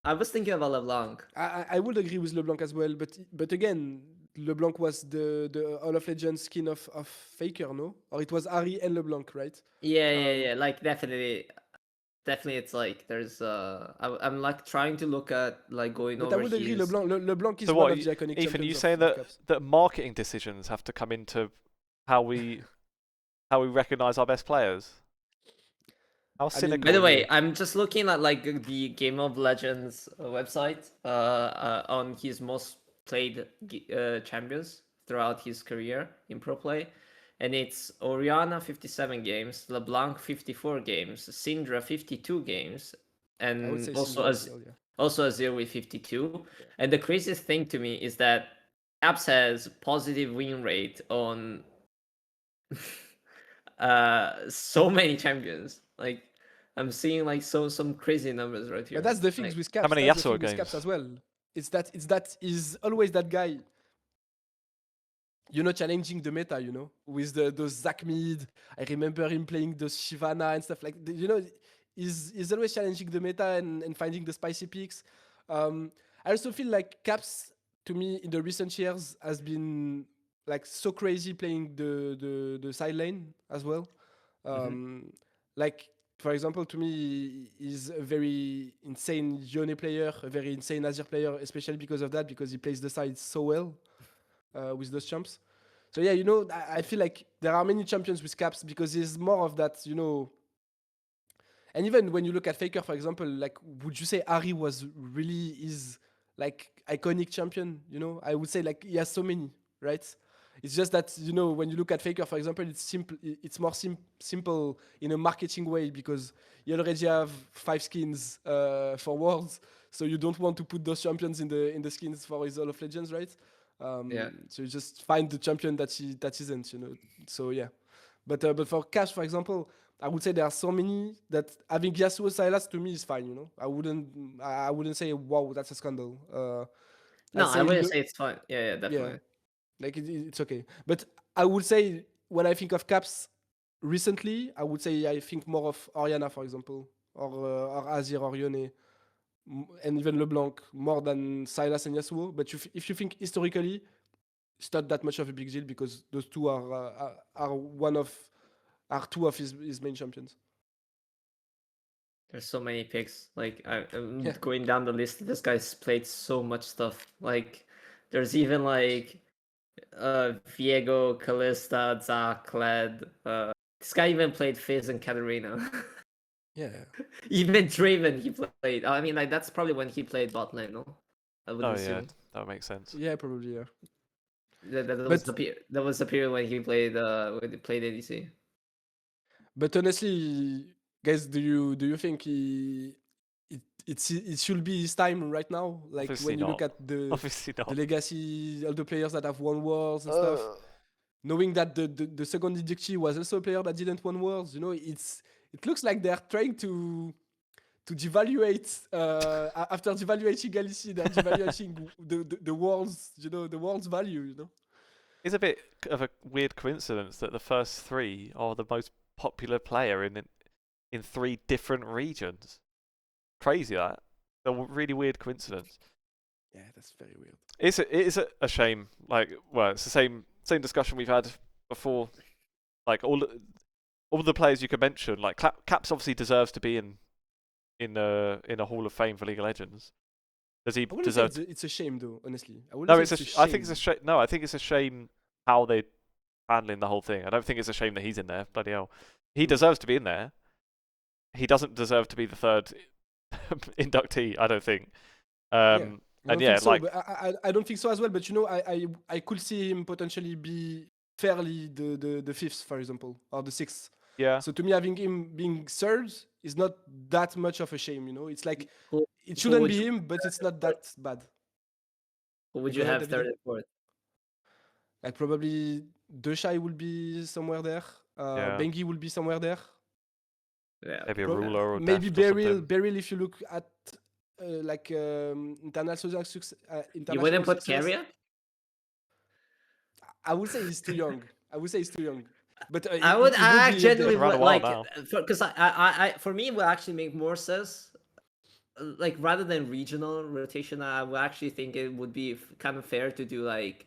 I was thinking about LeBlanc. I would agree with LeBlanc as well, but again, LeBlanc was the HoL of Legends skin of Faker, no? Or it was Ari and LeBlanc, right? Yeah. Like definitely, it's like there's I'm like trying to look at like going but over. I would agree. LeBlanc is so one what, of the iconic champions. Ethan, you saying that marketing decisions have to come into how we recognize our best players? How I cynical By the are way, you? I'm just looking at like the Game of Legends website on his most played champions throughout his career in pro play, and it's Oriana 57 games, LeBlanc 54 games, Syndra 52 games, I would and say also Syndra as well. Yeah. also Azir with 52. Yeah. And the craziest thing to me is that Caps has positive win rate on so many champions. Like I'm seeing like some crazy numbers right here. But that's the things Like with How Caps. many That's the Yasuo thing with Caps as games? well. It's that is always that guy, challenging the meta, with those Zac mid. I remember him playing those Shyvana and stuff like that. He's always challenging the meta and finding the spicy picks. I also feel like Caps, to me, in the recent years, has been like so crazy playing the side lane as well. Um, Like, for example, to me, he's a very insane Yone player, a very insane Azir player, especially because of that, because he plays the side so well with those champs. So yeah, I feel like there are many champions with Caps because he's more of that, And even when you look at Faker, for example, like, would you say Ari was really his like iconic champion? I would say like he has so many, right? It's just that when you look at Faker, for example, it's simple. It's more simple in a marketing way because you already have 5 skins for Worlds, so you don't want to put those champions in the skins for his Hall of Legends, right? yeah. So you just find the champion that isn't, So yeah, but for Cash, for example, I would say there are so many that having Yasuo Sylas to me is fine. I wouldn't say wow, that's a scandal. No, I'd I say wouldn't say it's fun. Yeah, yeah, definitely. like it's okay. But I would say when I think of Caps recently, I would say I think more of Oriana, for example, or Azir or Yone, and even LeBlanc more than Sylas and Yasuo. But if you think historically, it's not that much of a big deal because those two are two of his main champions. There's so many picks. Like I'm Yeah. going down the list. This guy's played so much stuff. Like there's even like Viego, Callista, Zac, Kled. This guy even played Fizz and Katarina. Yeah. Even Draven he played. I mean, like that's probably when he played bot lane. No, I would Oh yeah, assume that would make sense. Yeah, probably, yeah. that was But the period when he played ADC. but honestly, guys, do you think it should be his time right now? Like Obviously when you look not. at the Obviously the not. legacy, all the players that have won Worlds and stuff, knowing that the second inductee was also a player that didn't won Worlds, it looks like they're trying to devaluate after devaluating Galaxy, they're devaluating the world's the world's value. It's a bit of a weird coincidence that the first three are the most popular player in 3 different regions. Crazy that. A really weird coincidence. Yeah, that's very weird. It is a shame. Like, well, it's the same discussion we've had before. Like all the players you could mention. Like Caps obviously deserves to be in a Hall of Fame for League of Legends. Does he I wouldn't say deserve? it's a shame though. Honestly, I wouldn't No, say it's it's a I shame. think it's a shame. No, I think it's a shame how they handling the whole thing. I don't think it's a shame that he's in there. Bloody hell, he deserves to be in there. He doesn't deserve to be the third inductee. I don't think. Yeah, I And don't yeah, think so. like But I don't think so as well. But I could see him potentially be fairly the fifth, for example, or the sixth. yeah, So to me, having him being third is not that much of a shame. It's like Who it who shouldn't would be you him, but it's not fourth? that bad. Who would Go you ahead, have third Davide. and fourth? Like probably Deshai will be somewhere there. yeah, Bengi will be somewhere there. Yeah, maybe okay. a Pro- ruler or Maybe deft or Beryl. something. Beryl, if you look at You wouldn't international put success, Carrier? I would say he's too young. I would say he's too young, but I would he would I be up there. genuinely Been around a would while like now. because I for me it would actually make more sense like rather than regional rotation. I would actually think it would be kind of fair to do like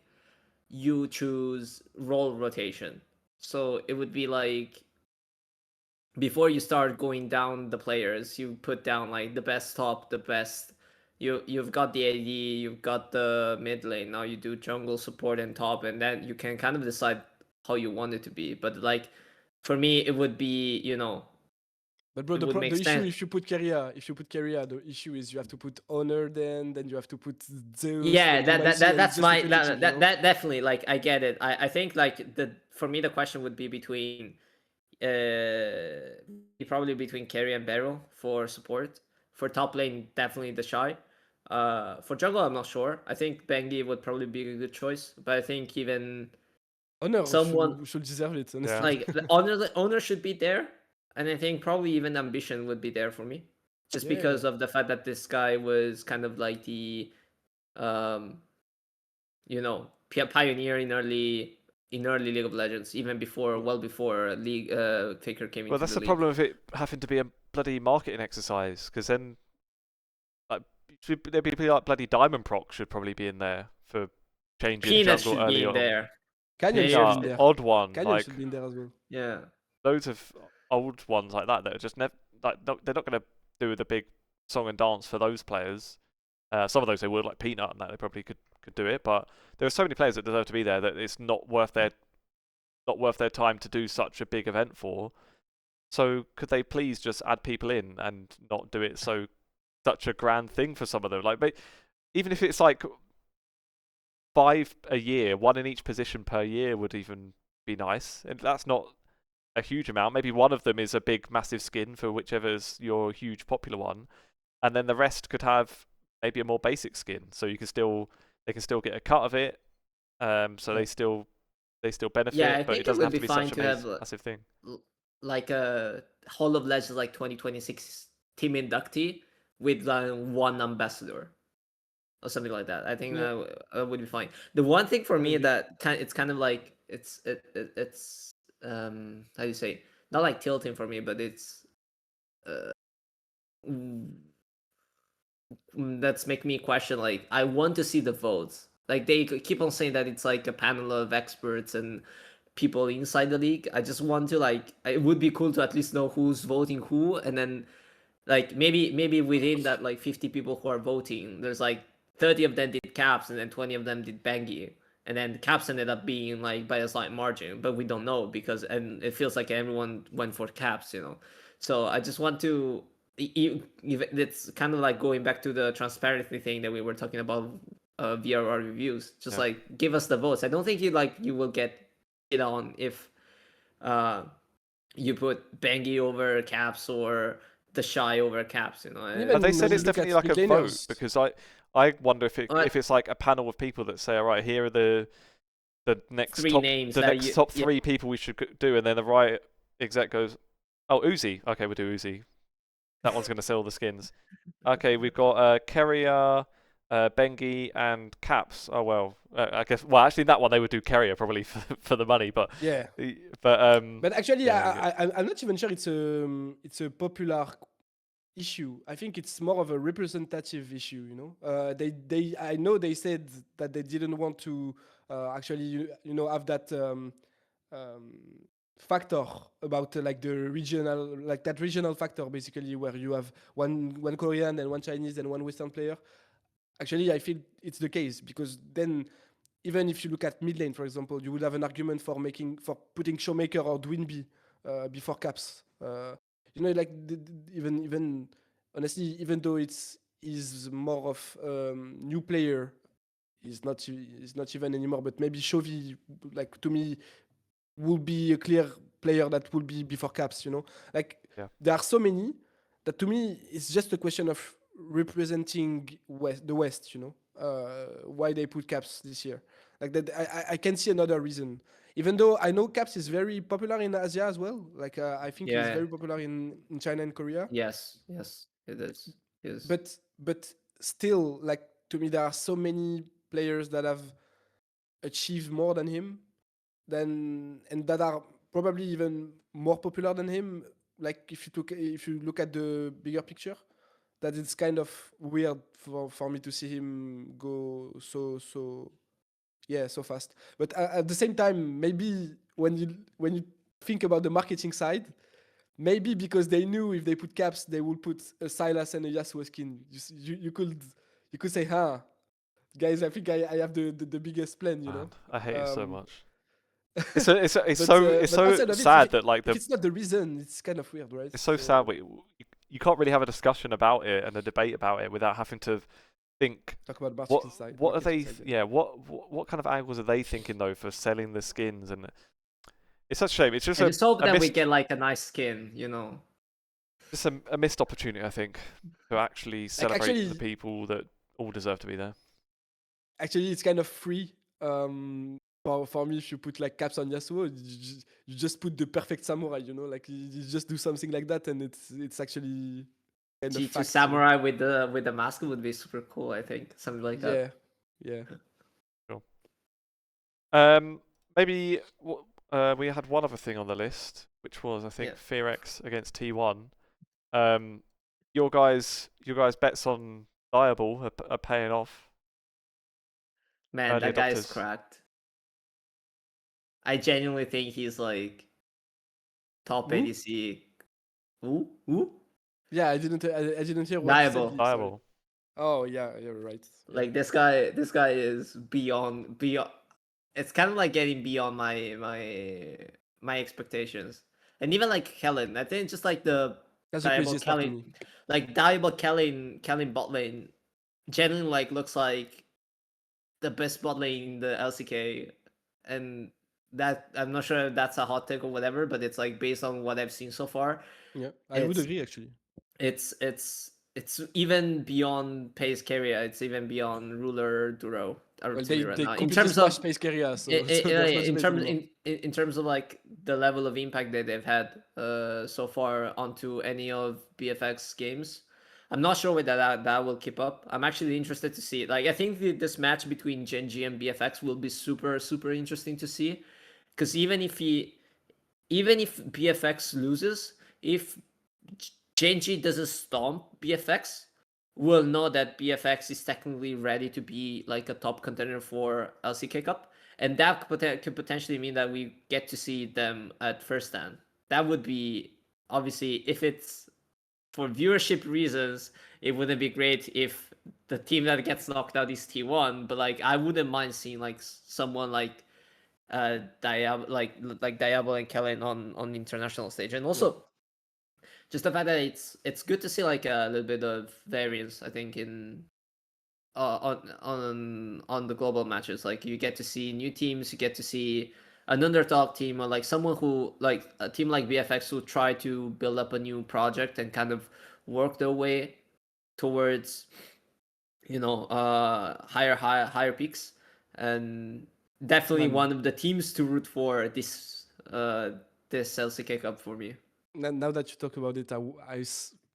you choose role rotation. So it would be like before you start going down the players, you put down like the best top, the best. You've got the AD, you've got the mid lane. Now you do jungle support and top, and then you can kind of decide how you want it to be. But like for me, it would be But bro, it would the make issue sense. if you put Keria, the issue is you have to put Honor, then you have to put Zeus. Yeah, then you might see, and it's that's just a my village, you know? that definitely, like, I get it. I think like for me the question would be between probably between Carry and Beryl for support. For top lane, definitely the Shy. For jungle, I'm not sure. I think Bengi would probably be a good choice, but I think even Honor someone should deserve it, honestly. Yeah. like the owner should be there, and I think probably even Ambition would be there for me, just Yeah. because of the fact that this guy was kind of like the um pioneer in early League of Legends, even before, well before League Faker came Well, into that's the the league. problem with it having to be a bloody marketing exercise, because then like there'd be people like bloody Diamond Proc should probably be in there for changing Peanuts jungle should be early in on. there. Canyon should Peanuts be in there. Odd one, Canyon like should be in there as well. Yeah. loads of old ones like that that are just never like they're not going to do the big song and dance for those players. Some of those they would, like Peanut and that they probably could do it, but there are so many players that deserve to be there that it's not worth their time to do such a big event for. So could they please just add people in and not do it such a grand thing for some of them? Like, even if it's like 5 a year, 1 in each position per year would even be nice. And that's not a huge amount. Maybe one of them is a big, massive skin for whichever's your huge popular one, and then the rest could have maybe a more basic skin, so they can still get a cut of it. So they still benefit, Yeah, I but think it doesn't would have to be be fine such a to have massive thing. like a Hall of Legends like 2026 team inductee with one ambassador or something like that. I think that would be fine. The one thing for me that it's kind of like it's how do you say, not like tilting for me, but it's that's make me question, like, I want to see the votes. Like, they keep on saying that it's like a panel of experts and people inside the league. I just want to, like, it would be cool to at least know who's voting who, and then like maybe within that, like, 50 people who are voting, there's like 30 of them did Caps and then 20 of them did Bengi, and then Caps ended up being like by a slight margin, but we don't know because, and it feels like everyone went for Caps. So I just want to, it's kind of like going back to the transparency thing that we were talking about via our reviews. Just like, give us the votes. I don't think you will get it on if you put Bengi over Caps or the Shy over Caps. But they said it's definitely like a vote, because I wonder if it's like a panel of people that say, all right, here are the next three top names, top 3 people we should do, and then the right exec goes, oh, Uzi, okay, we'll do Uzi. That one's going to sell the skins. Okay, we've got Keria, Bengi, and Caps. Oh well, I guess. Well, actually, that one they would do Keria probably for the money, but yeah. But actually, I'm not even sure it's a popular issue. I think it's more of a representative issue. I know they said that they didn't want to actually have that factor about like the regional, like that regional factor, basically, where you have one Korean and one Chinese and one Western player. Actually, I feel it's the case, because then even if you look at mid lane, for example, you would have an argument for putting Showmaker or Dwinby before Caps. Like even honestly, even though is more of new player, is not even anymore. But maybe Chovy, like, to me, will be a clear player that will be before Caps. Like, there are so many that, to me, it's just a question of representing the West. Why they put Caps this year. Like that, I can see another reason. Even though I know Caps is very popular in Asia as well. Like, I think it's very popular in China and Korea. Yes, it is. But still, like, to me, there are so many players that have achieved more than him, and that are probably even more popular than him. Like, if you look at the bigger picture, that it's kind of weird for me to see him go so fast. But at the same time, maybe when you think about the marketing side, maybe because they knew if they put Caps, they would put a Sylas and a Yasuo skin. You could say, guys, I think I have the biggest plan. Man, I hate it so much. It's But so outside of it, sad that like if it's not the reason, it's kind of weird, right? it's so sad. You can't really have a discussion about it and a debate about it without having to think talk about what marketing side. what are they marketing side, yeah. what kind of angles are they thinking though for selling the skins, and it's such a shame. It's just I just hope that we missed, get like a nice skin, you know. just a missed opportunity, I think, to actually celebrate actually- the people that all deserve to be there. Actually, it's kind of free. For me, if you put like caps on Yasuo, you just put the perfect samurai, you know, like you just do something like that, and it's actually kind of G2 fact, Samurai with the mask would be super cool, I think. Something like that. Yeah. Maybe we had one other thing on the list, which was I think Yeah. Fearx against T1. Your guys' bets on Diable are paying off. Man, Early that guy is adopters. cracked. I genuinely think he's like top Who? ADC. Ooh? Yeah, I didn't hear what you said. Diable. Sorry. Diable. Oh yeah, you're right. Yeah. Like this guy is beyond. It's kind of like getting beyond my expectations. And even like Kellen, I think just like the That's the Diable craziest part to Kellen, me. like Diable Kellen bot lane, genuinely like looks like the best bot lane in the LCK, and that I'm not sure if that's a hot take or whatever, but it's like based on what I've seen so far, Yeah, I would It's- agree actually. it's even beyond pace carrier. It's even beyond ruler Duro. Well, To they me right now. In completely terms of smashed Space Carrier, so, in, so there's no in debate terms anymore. in terms of like the level of impact that they've had so far onto any of BFX games, I'm not sure whether that will keep up. I'm actually interested to see it. Like I think this match between Gen.G and BFX will be super interesting to see, because even if BFX loses, if Gen.G doesn't stomp BFX, we'll know that BFX is technically ready to be like a top contender for LCK Cup, and that could potentially mean that we get to see them at first stand. That would be, obviously, if it's for viewership reasons, it wouldn't be great if the team that gets knocked out is T1, but like I wouldn't mind seeing like someone like Diable, like Diable and Kellen on the international stage, and also just the fact that it's good to see like a little bit of variance. I think in on the global matches, like you get to see new teams, you get to see an underdog team, or like someone who like a team like BFX who try to build up a new project and kind of work their way towards higher peaks, and definitely Man. one of the teams to root for this LCK Cup for me. Now that you talk about it,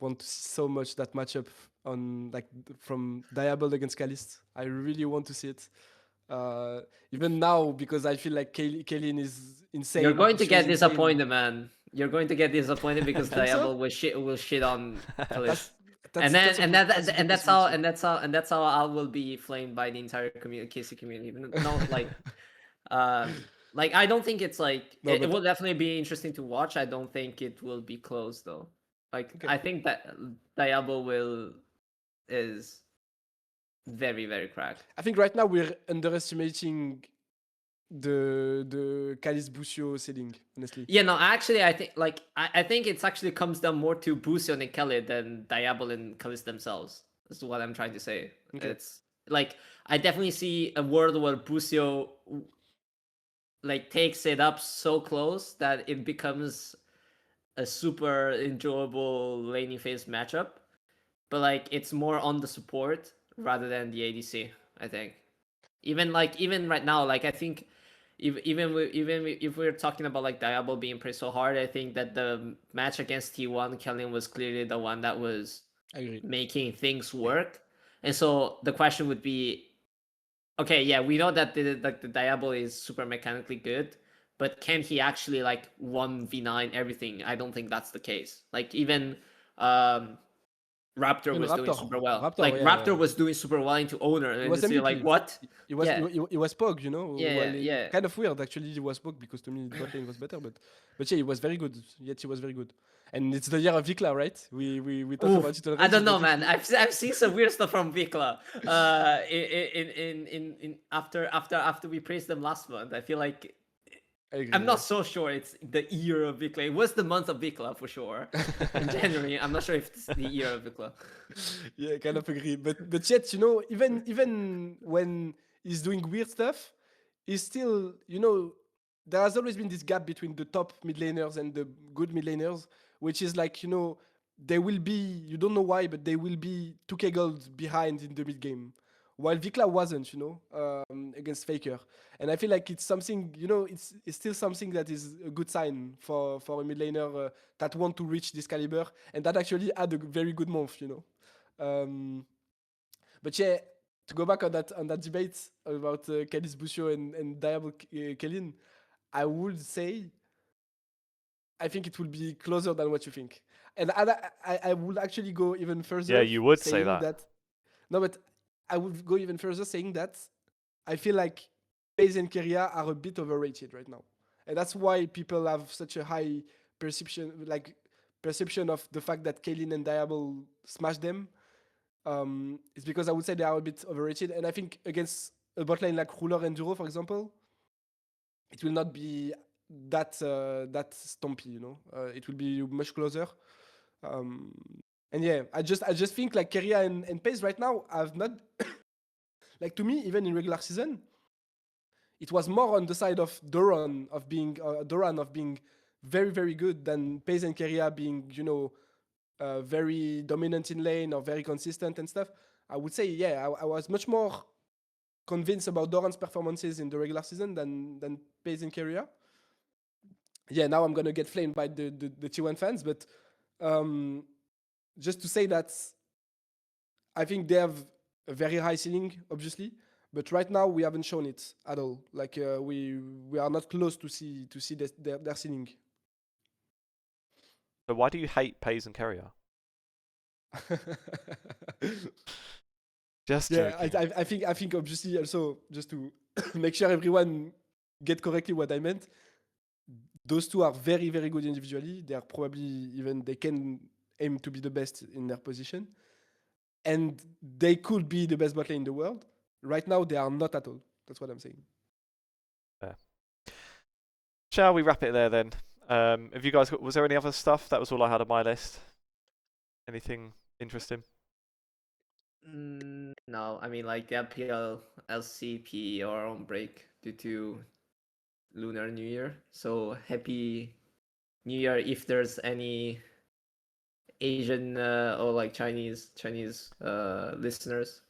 want to see so much that matchup on like from Diable against Kalist. I really want to see it. Even now, because I feel like Kaylin is insane. You're going to She get was insane. disappointed, man. You're going to get disappointed because Think so? Diable will shit on Kalist. That's That's how I will be flamed by the entire KC community. No, like I don't think it's like No, it but- will definitely be interesting to watch. I don't think it will be close though. Like Okay. I think that Diable is very cracked. I think right now we're underestimating the Kalist Busio ceiling, honestly. Yeah, no, actually, I think like I think it's actually comes down more to Busio and Kelly than Diable and Kalist themselves. That's what I'm trying to say. Okay. It's like I definitely see a world where Busio like takes it up so close that it becomes a super enjoyable laning phase matchup. But like it's more on the support rather than the ADC, I think. Even right now, like I think even if we're talking about like Diable being pretty so hard, I think that the match against T1, Kellen was clearly the one that was I agree. making things work. And so the question would be, okay, yeah, we know that the Diable is super mechanically good, but can he actually like 1v9 everything? I don't think that's the case. Like even Raptor was doing super well. Raptor was doing super well into Owner, and was just MVP. like what? It was it was Pog, you know. Yeah. Kind of weird actually. It was Pog because to me bot lane was better, but yeah, it was very good. Yet he was very good. And it's the year of Vikla, right? We talked about it already. I don't know, man. I've seen some weird stuff from Vikla. In after we praised them last month, I feel like I agree, I'm not yeah. so sure it's the year of Vikla. It was the month of Vikla for sure. In January, I'm not sure if it's the year of Vikla. Yeah, kind of agree. But yet, you know, even when he's doing weird stuff, he's still, you know, there has always been this gap between the top mid laners and the good mid laners, which is like, you know, they will be, you don't know why, but they will be 2k gold behind in the mid game. While Vikla wasn't, you know, against Faker. And I feel like it's something, you know, it's still something that is a good sign for a mid laner that want to reach this caliber and that actually had a very good month, you know. But yeah, to go back on that debate about Kalis Busio and Diable Kellin, I would say I think it will be closer than what you think. And I would actually go even further. Yeah, you would say saying that. No, but I would go even further saying that I feel like FaZe and Keria are a bit overrated right now. And that's why people have such a high perception of the fact that Kaylin and Diable smash them. It's because I would say they are a bit overrated. And I think against a bot lane like Ruler and Duro, for example, it will not be that stompy, you know. It will be much closer. And yeah, I just think like Keria and Pace right now have not like to me, even in regular season, it was more on the side of Doran of being very, very good than Pace and Keria being, you know, very dominant in lane or very consistent and stuff. I would say, yeah, I was much more convinced about Doran's performances in the regular season than Pace and Keria. Yeah, now I'm gonna get flamed by the T1 fans, but just to say that I think they have a very high ceiling, obviously, but right now we haven't shown it at all. Like we are not close to see their ceiling. So why do you hate Pays and Carrier? Just Yeah, joking. I think obviously also just to make sure everyone get correctly what I meant. Those two are very, very good individually. They are probably even they can aim to be the best in their position, and they could be the best bot lane in the world. Right now, they are not at all. That's what I'm saying. Fair. Shall we wrap it there then? Have you guys was there any other stuff? That was all I had on my list. Anything interesting? No, I mean like the LPL, LCP are on break due to Lunar New Year. So happy New Year if there's any Asian or like Chinese listeners,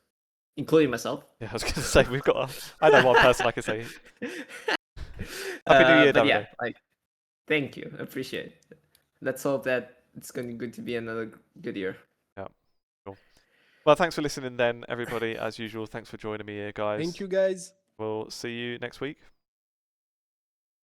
including myself. Yeah, I was going to say we've got. I know one person I can say. Happy New Year, but Davide. yeah, like thank you, appreciate it. Let's hope that it's going to be another good year. Yeah, cool. Well, thanks for listening then, everybody. As usual, thanks for joining me here, guys. Thank you, guys. We'll see you next week.